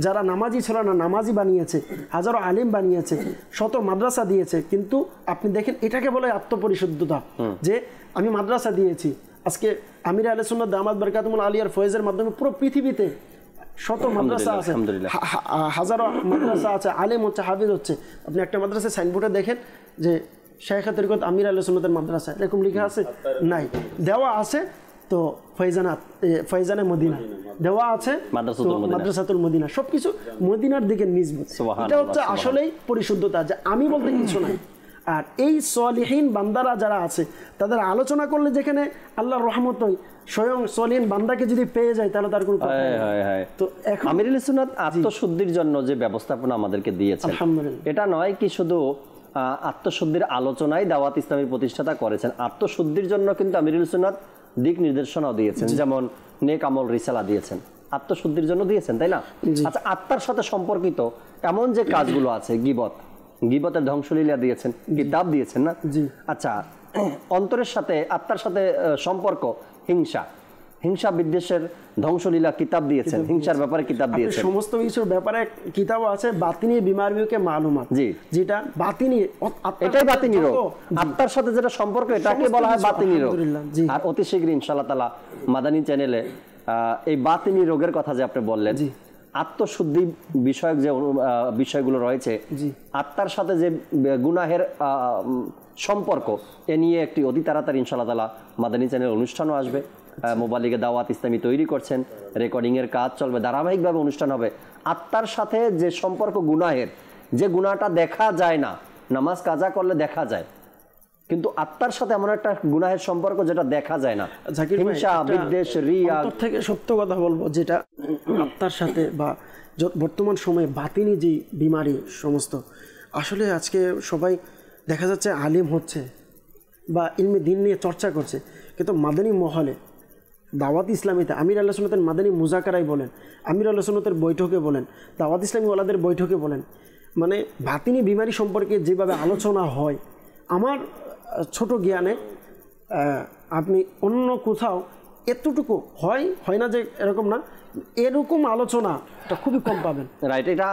যারা নামাজি ছিল না নামাজি বানিয়েছে, হাজারো আলিম বানিয়েছে, শত মাদ্রাসা দিয়েছে, কিন্তু আপনি দেখেন এটাকে বলে আত্মপরিশুদ্ধতা, যে আমি মাদ্রাসা দিয়েছি। আজকে আমির আহলে সুন্নাত দামাত বরকাতুল আলিয়ার ফয়েজের মাধ্যমে পুরো পৃথিবীতে শত মাদ্রাসা আছে, হাজারো মাদ্রাসা আছে, আলেম হচ্ছে, হাফিজ হচ্ছে। আপনি একটা মাদ্রাসায় সাইনবোর্ডে দেখেন যে শাইখ তরিকত আমির আহলে সুন্নাতের মাদ্রাসা, এরকম লেখা আছে? নাই। দেওয়া আছে তো ফয়জানে মদিনা দেওয়া আছে, মাদ্রাসাতুল মদিনা, সবকিছু মদিনার দিকে নিসবত। এটা হচ্ছে আসলেই পরিশুদ্ধতা, যে আমি বলতে কিছু নাই। আর এই সলিহীন বান্দারা যারা আছে তাদের আলোচনা করলে যেখানে আল্লাহর রহমত হয়, স্বয়ং সলিহীন বান্দাকে যদি পেয়ে যায় তাহলে তার কোনো কথা নাই। তো এখন আমির আহলে সুন্নাত আত্মশুদ্ধির জন্য যে ব্যবস্থাপনা আমাদেরকে দিয়েছেন, এটা নয় কি শুধু আত্মশুদ্ধির আলোচনায় দাওয়াত ইসলামীর প্রতিষ্ঠাতা করেছেন, আত্মশুদ্ধির জন্য কিন্তু আমির আহলে সুন্নাত দিক নির্দেশনাও দিয়েছেন, যেমন নেক আমল রিসালা দিয়েছেন, আত্মশুদ্ধির জন্য দিয়েছেন, তাই না? আচ্ছা, আত্মার সাথে সম্পর্কিত এমন যে কাজগুলো আছে, গীবতের ধ্বংসলীলা দিয়েছেন, কিতাব দিয়েছেন না? আচ্ছা, অন্তরের সাথে, আত্মার সাথে সম্পর্ক, হিংসা বিদ্বেষের ধ্বংসলীলা কিতাব দিয়েছেন, হিংসার ব্যাপারে কিতাব দিয়েছেন, সমস্ত কিছুর ব্যাপারে কিতাব আছে। বাতিনি বিমারিকে মালুমাত, যেটা বাতিনি, এটাই বাতিনি রোগ। আত্মার সাথে যেটা সম্পর্ক, এটাকে বলা হয় বাতিনি রোগ। আর অতি শীঘ্রই ইনশাআল্লাহ তাআলা মাদানী চ্যানেলে এই বাতিনি রোগের কথা যে আপনি বললেন, আত্মশুদ্ধি বিষয়ক যে বিষয়গুলো রয়েছে, আত্মার সাথে যে গুনাহের সম্পর্ক, এ নিয়ে একটি অতি তাড়াতাড়ি ইনশাআল্লাহ তাআলা মাদানী চ্যানেল অনুষ্ঠানও আসবে। মোবালিগে দাওয়াত ইসলামী তৈরি করছেন, রেকর্ডিং এর কাজ চলবে, ধারাবাহিকভাবে অনুষ্ঠান হবে। আত্মার সাথে যে সম্পর্ক গুনাহের, যে গুনাহটা দেখা যায় না, নামাজ কাজা করলে দেখা যায়, কিন্তু আত্মার সাথে এমন একটা গুনাহের সম্পর্ক যেটা দেখা যায় না, হিংসা বিদ্বেষ রিয়া থেকে সত্য কথা বলবো, যেটা আত্মার সাথে বা বর্তমান সময়ে বাতিনি যে বিমারি সমস্ত, আসলে আজকে সবাই দেখা যাচ্ছে আলিম হচ্ছে বা ইলমে দ্বীন নিয়ে চর্চা করছে, কিন্তু মাদানী মহলে দাওয়াত ইসলামীতে আমির আহলে সুন্নাতের মাদানী মুজাকারায় বলেন, আমির আহলে সুন্নাতের বৈঠকে বলেন, দাওয়াত ইসলামী ওয়ালাদের বৈঠকে বলেন, মানে বাতিনি বিমারি সম্পর্কে যেভাবে আলোচনা হয়, আমার ছোট জ্ঞানে আপনি অন্য কোথাও এতটুকু হয় না যে এরকম না, এরকম আলোচনা খুবই কম পাবেন। রাইট, এটা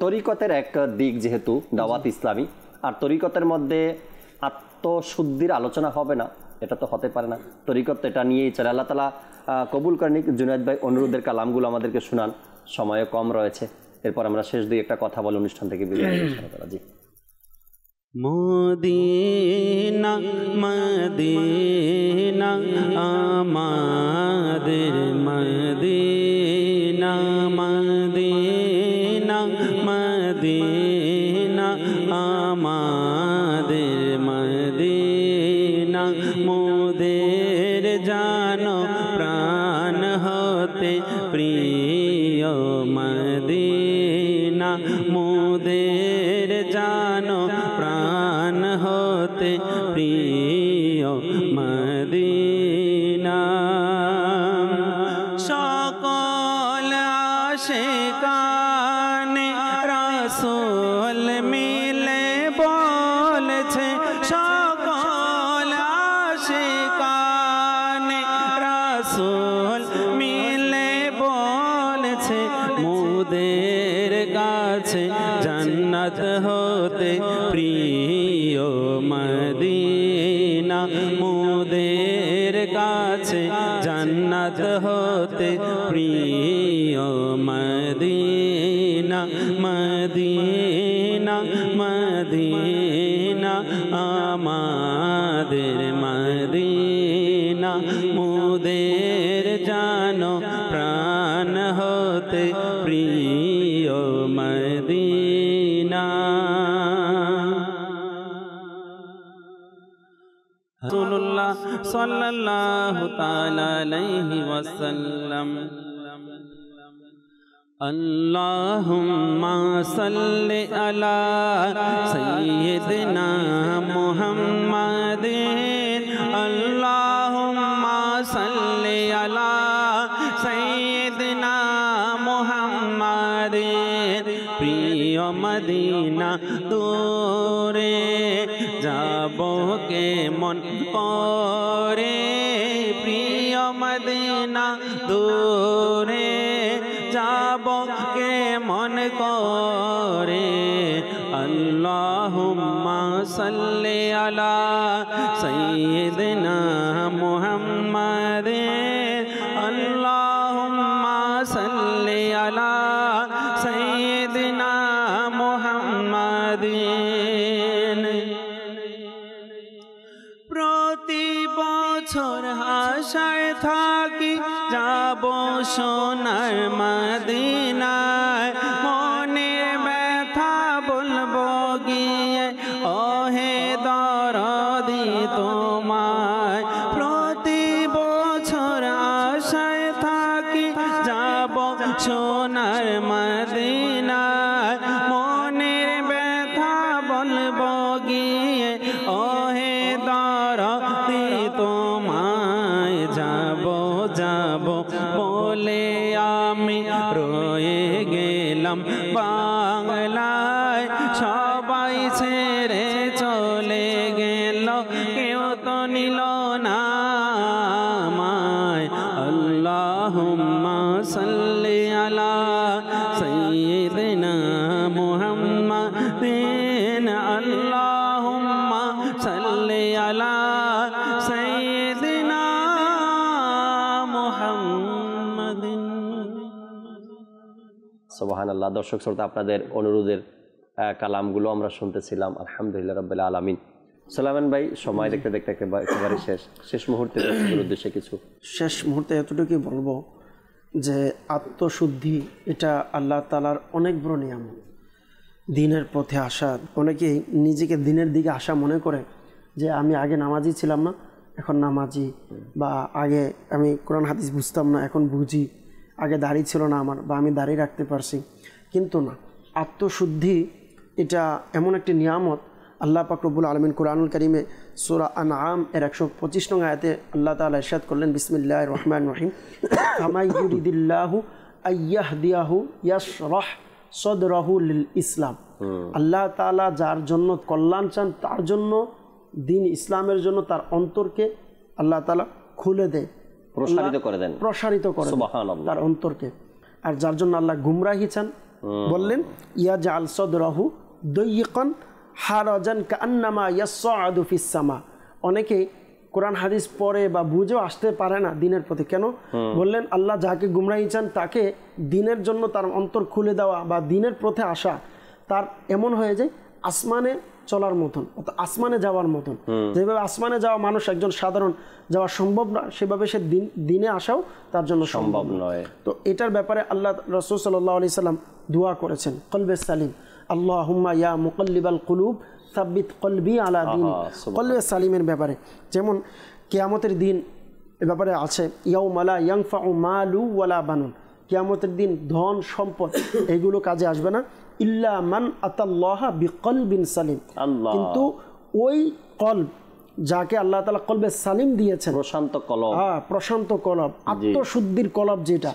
তরিকতের এক দিক, যেহেতু দাওয়াত ইসলামী, আর তরিকতের মধ্যে আত্মশুদ্ধির আলোচনা হবে না, এটা তো হতে পারে না। তরিকত এটা নিয়েই চলে। আল্লাহ তাআলা কবুল করেন। জুনায়েদ ভাই অনুরোধের কালামগুলো আমাদেরকে শোনান, সময়ও কম রয়েছে, এরপর আমরা শেষ দুই একটা কথা বলে অনুষ্ঠান থেকে বিদায় নিই। জি। মদিনা মদিনা আমাদের মদিনা, মদিনা মদিনা আমাদের মদিনা, মোদের জানো প্রাণ হতে প্রিয় মদিনা, মোদের জানো প্রাণ হতে প্রিয় মদিনা। সকল আশিকানে রাসূল মিলে বলছে, সকল আশিকানে রাসূল মিলে বলছে, মোদের কাছে জান্নাত হতে প্রিয় মদিনা, মোদের কাছে জান্নাত হতে প্রিয় মদিনা, মদিনা মদিনা আমাদের মদিনা, মোদের জানো প্রাণ হতে প্রিয় মদিনা। রাসূলুল্লাহ সাল্লাল্লাহু তাআলা আলাইহি ওয়াসাল্লাম। আল্লাহুম্মা সাল্লি আলা সাইয়্যিদিনা মুহাম্মাদিন। আল্লাহুম্মা সাল্লি আলা সাইয়্যিদিনা মুহাম্মাদিন। প্রিয় মদিনা দূরে যাব কেমন করে, প্রিয় মদিনা দূরে যাব কেমন করে। আল্লাহুম্মা সাল্লি আলা সাইয়্যিদিনা মুহাম্মাদিন। আল্লাহুম্মা সাল্লি আলা সাইয়্যিদিনা মুহাম্মাদিন। প্রতি বছর আশায় থাকি যাব সোনার মদিনায়, মনে ব্যথা বলবো গিয়ে ওহে দরদি তোমায়। প্রতি বছর আশায় থাকি যাব সোনার মদিনায়, মনের ব্যথা বলবো গিয়ে ওহে দরদি তোমায়। যাব যাব বলে আমি রয়ে গেলাম বাংলায়, সবাই ছেড়ে চলে গেল, কেউ তো নিল না আমায়। আল্লাহুম্মা সাল্লি আলা সাইয়্যিদিনা মুহাম্মাদিন। আল্লাহুম্মা সাল্লি আলা সাইয়্যিদিনা মুহাম্মাদিন। সুবহানাল্লাহ। দর্শক শ্রোতা, আপনাদের অনুরোধের কালামগুলো আমরা শুনতেছিলাম। আলহামদুলিল্লাহ রাব্বিল আলামিন। সালামান ভাই, সময় দেখতে দেখতে একেবারে শেষ মুহূর্তে উদ্দেশ্যে কিছু শেষ মুহূর্তে এতটুকুই বলবো যে আত্মশুদ্ধি এটা আল্লাহ তাআলার অনেক বড় নিয়ামত। দিনের পথে আসা, অনেকেই নিজেকে দিনের দিকে আসা মনে করে যে আমি আগে নামাজি ছিলাম না, এখন নামাজি, বা আগে আমি কোরআন হাদিস বুঝতাম না, এখন বুঝি, আগে দাড়ি ছিল না আমার, বা আমি দাড়ি রাখতে পারছি। কিন্তু না, আত্মশুদ্ধি এটা এমন একটি নিয়ামত। আল্লাহ পাক রব্বুল আলামিন কুরআনুল কারীমে সূরা আনআম এর 125 নং আয়াতে আল্লাহ তাআলা ইরশাদ করলেন, বিসমিল্লাহির রহমানির রহিম, ফামাই ইউরিদিল্লাহু আইয়াহদিয়াহু ইয়াশরাহ সাদরাহু লিল ইসলাম। আল্লাহ তাআলা যার জন্য কল্যাণ চান তার জন্য, দিন ইসলামের জন্য তার অন্তরকে আল্লাহ তাআলা খুলে দেয়, প্রসারিত করে দেন, সুবহানাল্লাহ, তার অন্তরকে। আর যার জন্য আল্লাহ গুমরাহি চান, বললেন ইয়াজআল সাদরাহু দায়িকান হারাজান কান্নামা ইয়াসআদু ফিস সামা। অনেকে কোরআন হাদিস পড়ে বা বুঝেও আসতে পারে না দিনের প্রতি। কেন? বললেন আল্লাহ যাকে গুমরাহি চান তাকে দিনের জন্য তার অন্তর খুলে দেওয়া বা দিনের পথে আসা তার এমন হয়ে যায় আসমানে চলার মতন, আসমানে যাওয়ার মতন। যেভাবে আসমানে যাওয়া মানুষ একজন সাধারণ যাওয়া সম্ভব না, সেভাবে সে দিনে আসাও তার জন্য সম্ভব নয়। তো এটার ব্যাপারে আল্লাহ রাসূল সাল্লাল্লাহু আলাইহি সাল্লাম দোয়া করেছেন, কলবে সালিম, আল্লাহুম্মা ইয়া মুকাল্লিবাল কুলুব সাব্বিত কলবি আলা দীনিক। কলবে সালিমের ব্যাপারে যেমন কিয়ামতের দিন এ ব্যাপারে আছে, ইয়াউমা লা ইয়ানফাউ মালু ওয়ালা বানুন, কিয়ামতের দিন ধন সম্পদ এগুলো কাজে আসবে না, ইল্লা মান আতাল্লাহা বিকলবিন সালিম। কিন্তু ওই কলব যাকে আল্লাহ তাআলা কলবে সালিম দিয়েছেন, প্রশান্ত কলব, প্রশান্ত কলব, আত্মশুদ্ধির কলব যেটা,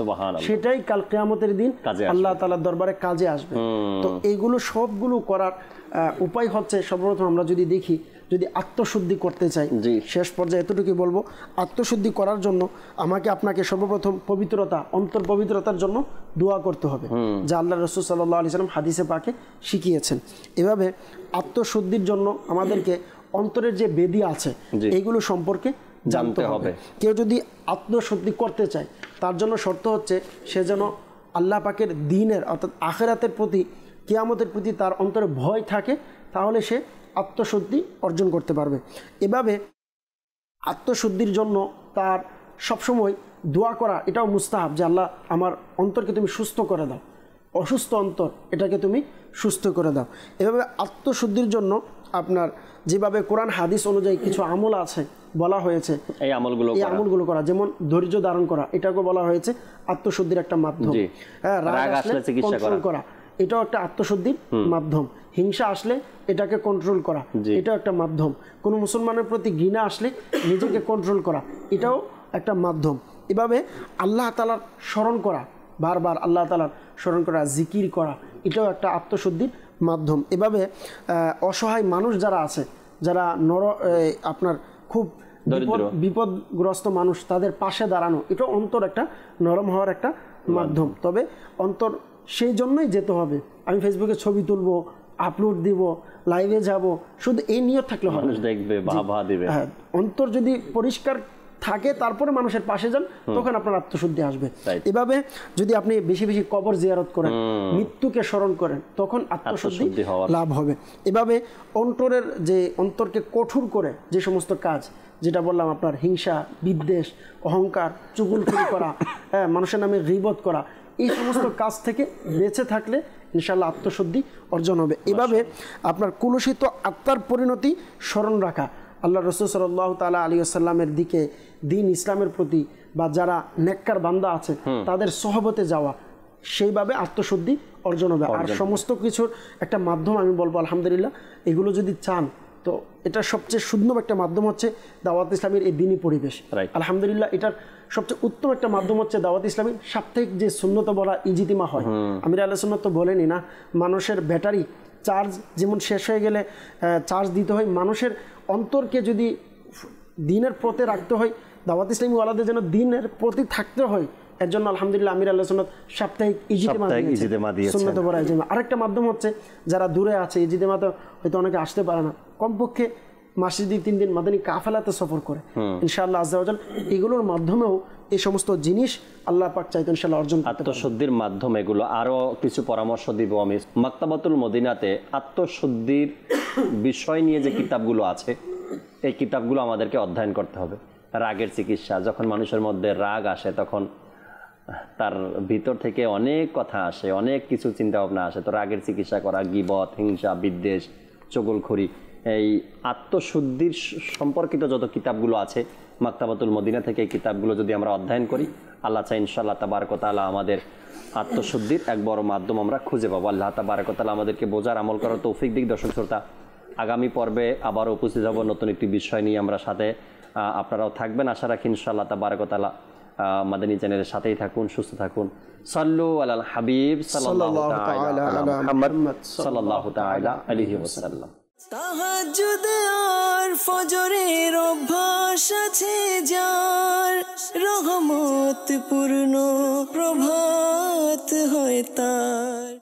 সেটাই কাল কিয়ামতের দিন আল্লাহ তাআলার দরবারে কাজে আসবে। তো এইগুলো সবগুলো করার উপায় হচ্ছে, সর্বপ্রথম আমরা যদি দেখি, যদি আত্মশুদ্ধি করতে চাই, শেষ পর্যায়ে এতটুকুই বলবো, আত্মশুদ্ধি করার জন্য আমাকে আপনাকে সর্বপ্রথম পবিত্রতা, অন্তর পবিত্রতার জন্য দোয়া করতে হবে, যা আল্লাহ রাসূল সাল্লাল্লাহু আলাইহি সাল্লাম হাদিসে পাকে শিখিয়েছেন। এভাবে আত্মশুদ্ধির জন্য আমাদেরকে অন্তরের যে বেদি আছে এইগুলো সম্পর্কে জানতে হবে। কেউ যদি আত্মশুদ্ধি করতে চায় তার জন্য শর্ত হচ্ছে সে যেন আল্লাহ পাকের দ্বীনের অর্থাৎ আখিরাতের প্রতি, কিয়ামতের প্রতি তার অন্তরে ভয় থাকে, তাহলে সে আত্মশুদ্ধি অর্জন করতে পারবে। এভাবে আত্মশুদ্ধির জন্য তার সবসময় দোয়া করা এটাও মুস্তাহাব, যে আল্লাহ আমার অন্তরকে তুমি সুস্থ করে দাও, অসুস্থ অন্তর এটাকে তুমি সুস্থ করে দাও। এভাবে আত্মশুদ্ধির জন্য আপনার যেভাবে কোরআন হাদিস অনুযায়ী কিছু আমল আছে বলা হয়েছে এই আমলগুলো করা, যেমন ধৈর্য ধারণ করা, এটাকে বলা হয়েছে আত্মশুদ্ধির একটা মাধ্যম। হ্যাঁ, রাগ আসলে কন্ট্রোল করা, এটাও একটা আত্মশুদ্ধির মাধ্যম। হিংসা আসলে এটাকে কন্ট্রোল করা, এটাও একটা মাধ্যম। কোনো মুসলমানের প্রতি ঘৃণা আসলে নিজেকে কন্ট্রোল করা, এটাও একটা মাধ্যম। এভাবে আল্লাহ তাআলার স্মরণ করা, বারবার আল্লাহ তাআলার স্মরণ করা, জিকির করা, এটাও একটা আত্মশুদ্ধির মাধ্যম। এভাবে অসহায় মানুষ যারা আছে, যারা আপনার খুব বিপদগ্রস্ত মানুষ, তাদের পাশে দাঁড়ানো, এটা অন্তর একটা নরম হওয়ার একটা মাধ্যম। তবে অন্তর সেই জন্যই যেতে হবে, আমি ফেসবুকে ছবি তুলবো, আপলোড দিব, লাইভে যাব, শুধু এই নিয়ত থাকলে হবে, মানুষ দেখবে, বাহবা দিবে। হ্যাঁ, অন্তর যদি পরিষ্কার থাকে তারপরে মানুষের পাশে যান, তখন আপনার আত্মশুদ্ধি আসবে। এভাবে যদি আপনি বেশি বেশি কবর জিয়ারত করেন, মৃত্যুকে স্মরণ করেন, তখন আত্মশুদ্ধি লাভ হবে। এভাবে অন্তরকে কঠোর করে যে সমস্ত কাজ, যেটা বললাম আপনার হিংসা, বিদ্বেষ, অহংকার, চুগলখড়ি করা, হ্যাঁ, মানুষের নামে গীবত করা, এই সমস্ত কাজ থেকে বেঁচে থাকলে ইনশাআল্লাহ আত্মশুদ্ধি অর্জন হবে। এভাবে আপনার কুলুষিত আত্মার পরিণতি স্মরণ রাখা, আল্লাহ রাসূল সাল্লাল্লাহু তাআলা আলাইহি ওয়াসাল্লামের দিকে, দ্বীন ইসলামের প্রতি, বা যারা নেককার বান্দা আছে তাদের সহবতে যাওয়া, সেইভাবে আত্মশুদ্ধি অর্জন হবে। আর সমস্ত কিছুর একটা মাধ্যম আমি বলবো আলহামদুলিল্লাহ, এগুলো যদি চান তো এটা সবচেয়ে সুন্দর একটা মাধ্যম হচ্ছে দাওয়াত ইসলামের এই দ্বীনি পরিবেশ। আলহামদুলিল্লাহ, এটার সবচেয়ে উত্তম একটা মাধ্যম হচ্ছে দাওয়াত ইসলামী সাপ্তাহিক যে সুন্নত বলা ইজতিমা হয়। আমির আহলে সুন্নাত তো বলেনি না, মানুষের ব্যাটারি চার্জ যেমন শেষ হয়ে গেলে চার্জ দিতে হয়, মানুষের অন্তরকে যদি দ্বীনের পথে রাখতে হয়, দাওয়াত ইসলামী ওয়ালাদের যেন দ্বীনের প্রতি থাকতে হয়, এর জন্য আলহামদুলিল্লাহ আমির আহলে সুন্নাত সাপ্তাহিক ইজতিমা দিয়েছে, সুন্নত বলা ইজতিমা। আরেকটা মাধ্যম হচ্ছে যারা দূরে আছে, ইজতিমাতে হয়তো অনেকে আসতে পারে না, কমপক্ষে মাসে 2-3 দিন মাদানী কাফেলাতে সফর করে, ইনশাআল্লাহ আজ্জা ওয়া জাল এগুলোর মাধ্যমেও এই সমস্ত জিনিস আল্লাহ পাক চাইতো ইনশাআল্লাহ অর্জন করতে পারবে। আত্মশুদ্ধির মাধ্যম এগুলো। আরো কিছু পরামর্শ দিব আমি। মাকতাবাতুল মদিনাতে আত্মশুদ্ধির বিষয় নিয়ে যে কিতাবগুলো আছে, এই কিতাবগুলো আমাদেরকে অধ্যয়ন করতে হবে। রাগের চিকিৎসা, যখন মানুষের মধ্যে রাগ আসে তখন তার ভিতর থেকে অনেক কথা আসে, অনেক কিছু চিন্তা ভাবনা আসে, তো রাগের চিকিৎসা করা, গীবত, হিংসা, বিদ্বেষ, চগলখড়ি, এই আত্মশুদ্ধির সম্পর্কিত যত কিতাবগুলো আছে মাকতাবাতুল মদিনা থেকে, এই কিতাবগুলো যদি আমরা অধ্যয়ন করি, আল্লাহ চাই ইনশাআল্লাহ তাবারক ওয়া তাআলা আমাদের আত্মশুদ্ধির এক বড় মাধ্যম আমরা খুঁজে পাবো। আল্লাহ তাবারক ওয়া তাআলা আমাদেরকে বোঝার, আমল করার তৌফিক দিক। দর্শক শ্রোতা, আগামী পর্বে আবার উপস্থিত হব নতুন একটি বিষয় নিয়ে, আমরা সাথে আপনারাও থাকবেন আশা রাখি ইনশাআল্লাহ তাবারক ওয়া তাআলা। মাদানী চ্যানেলের সাথেই থাকুন, সুস্থ থাকুন। সাল্লু আলাল হাবিব সাল্লাল্লাহু তাআলা আলা মুহাম্মদ সাল্লাল্লাহু তাআলা আলাইহি ওয়াসাল্লাম। তাহাজ্জুদ আর ফজরের অভ্যাস আছে যার, রহমত পূর্ণ প্রভাত হয় তার।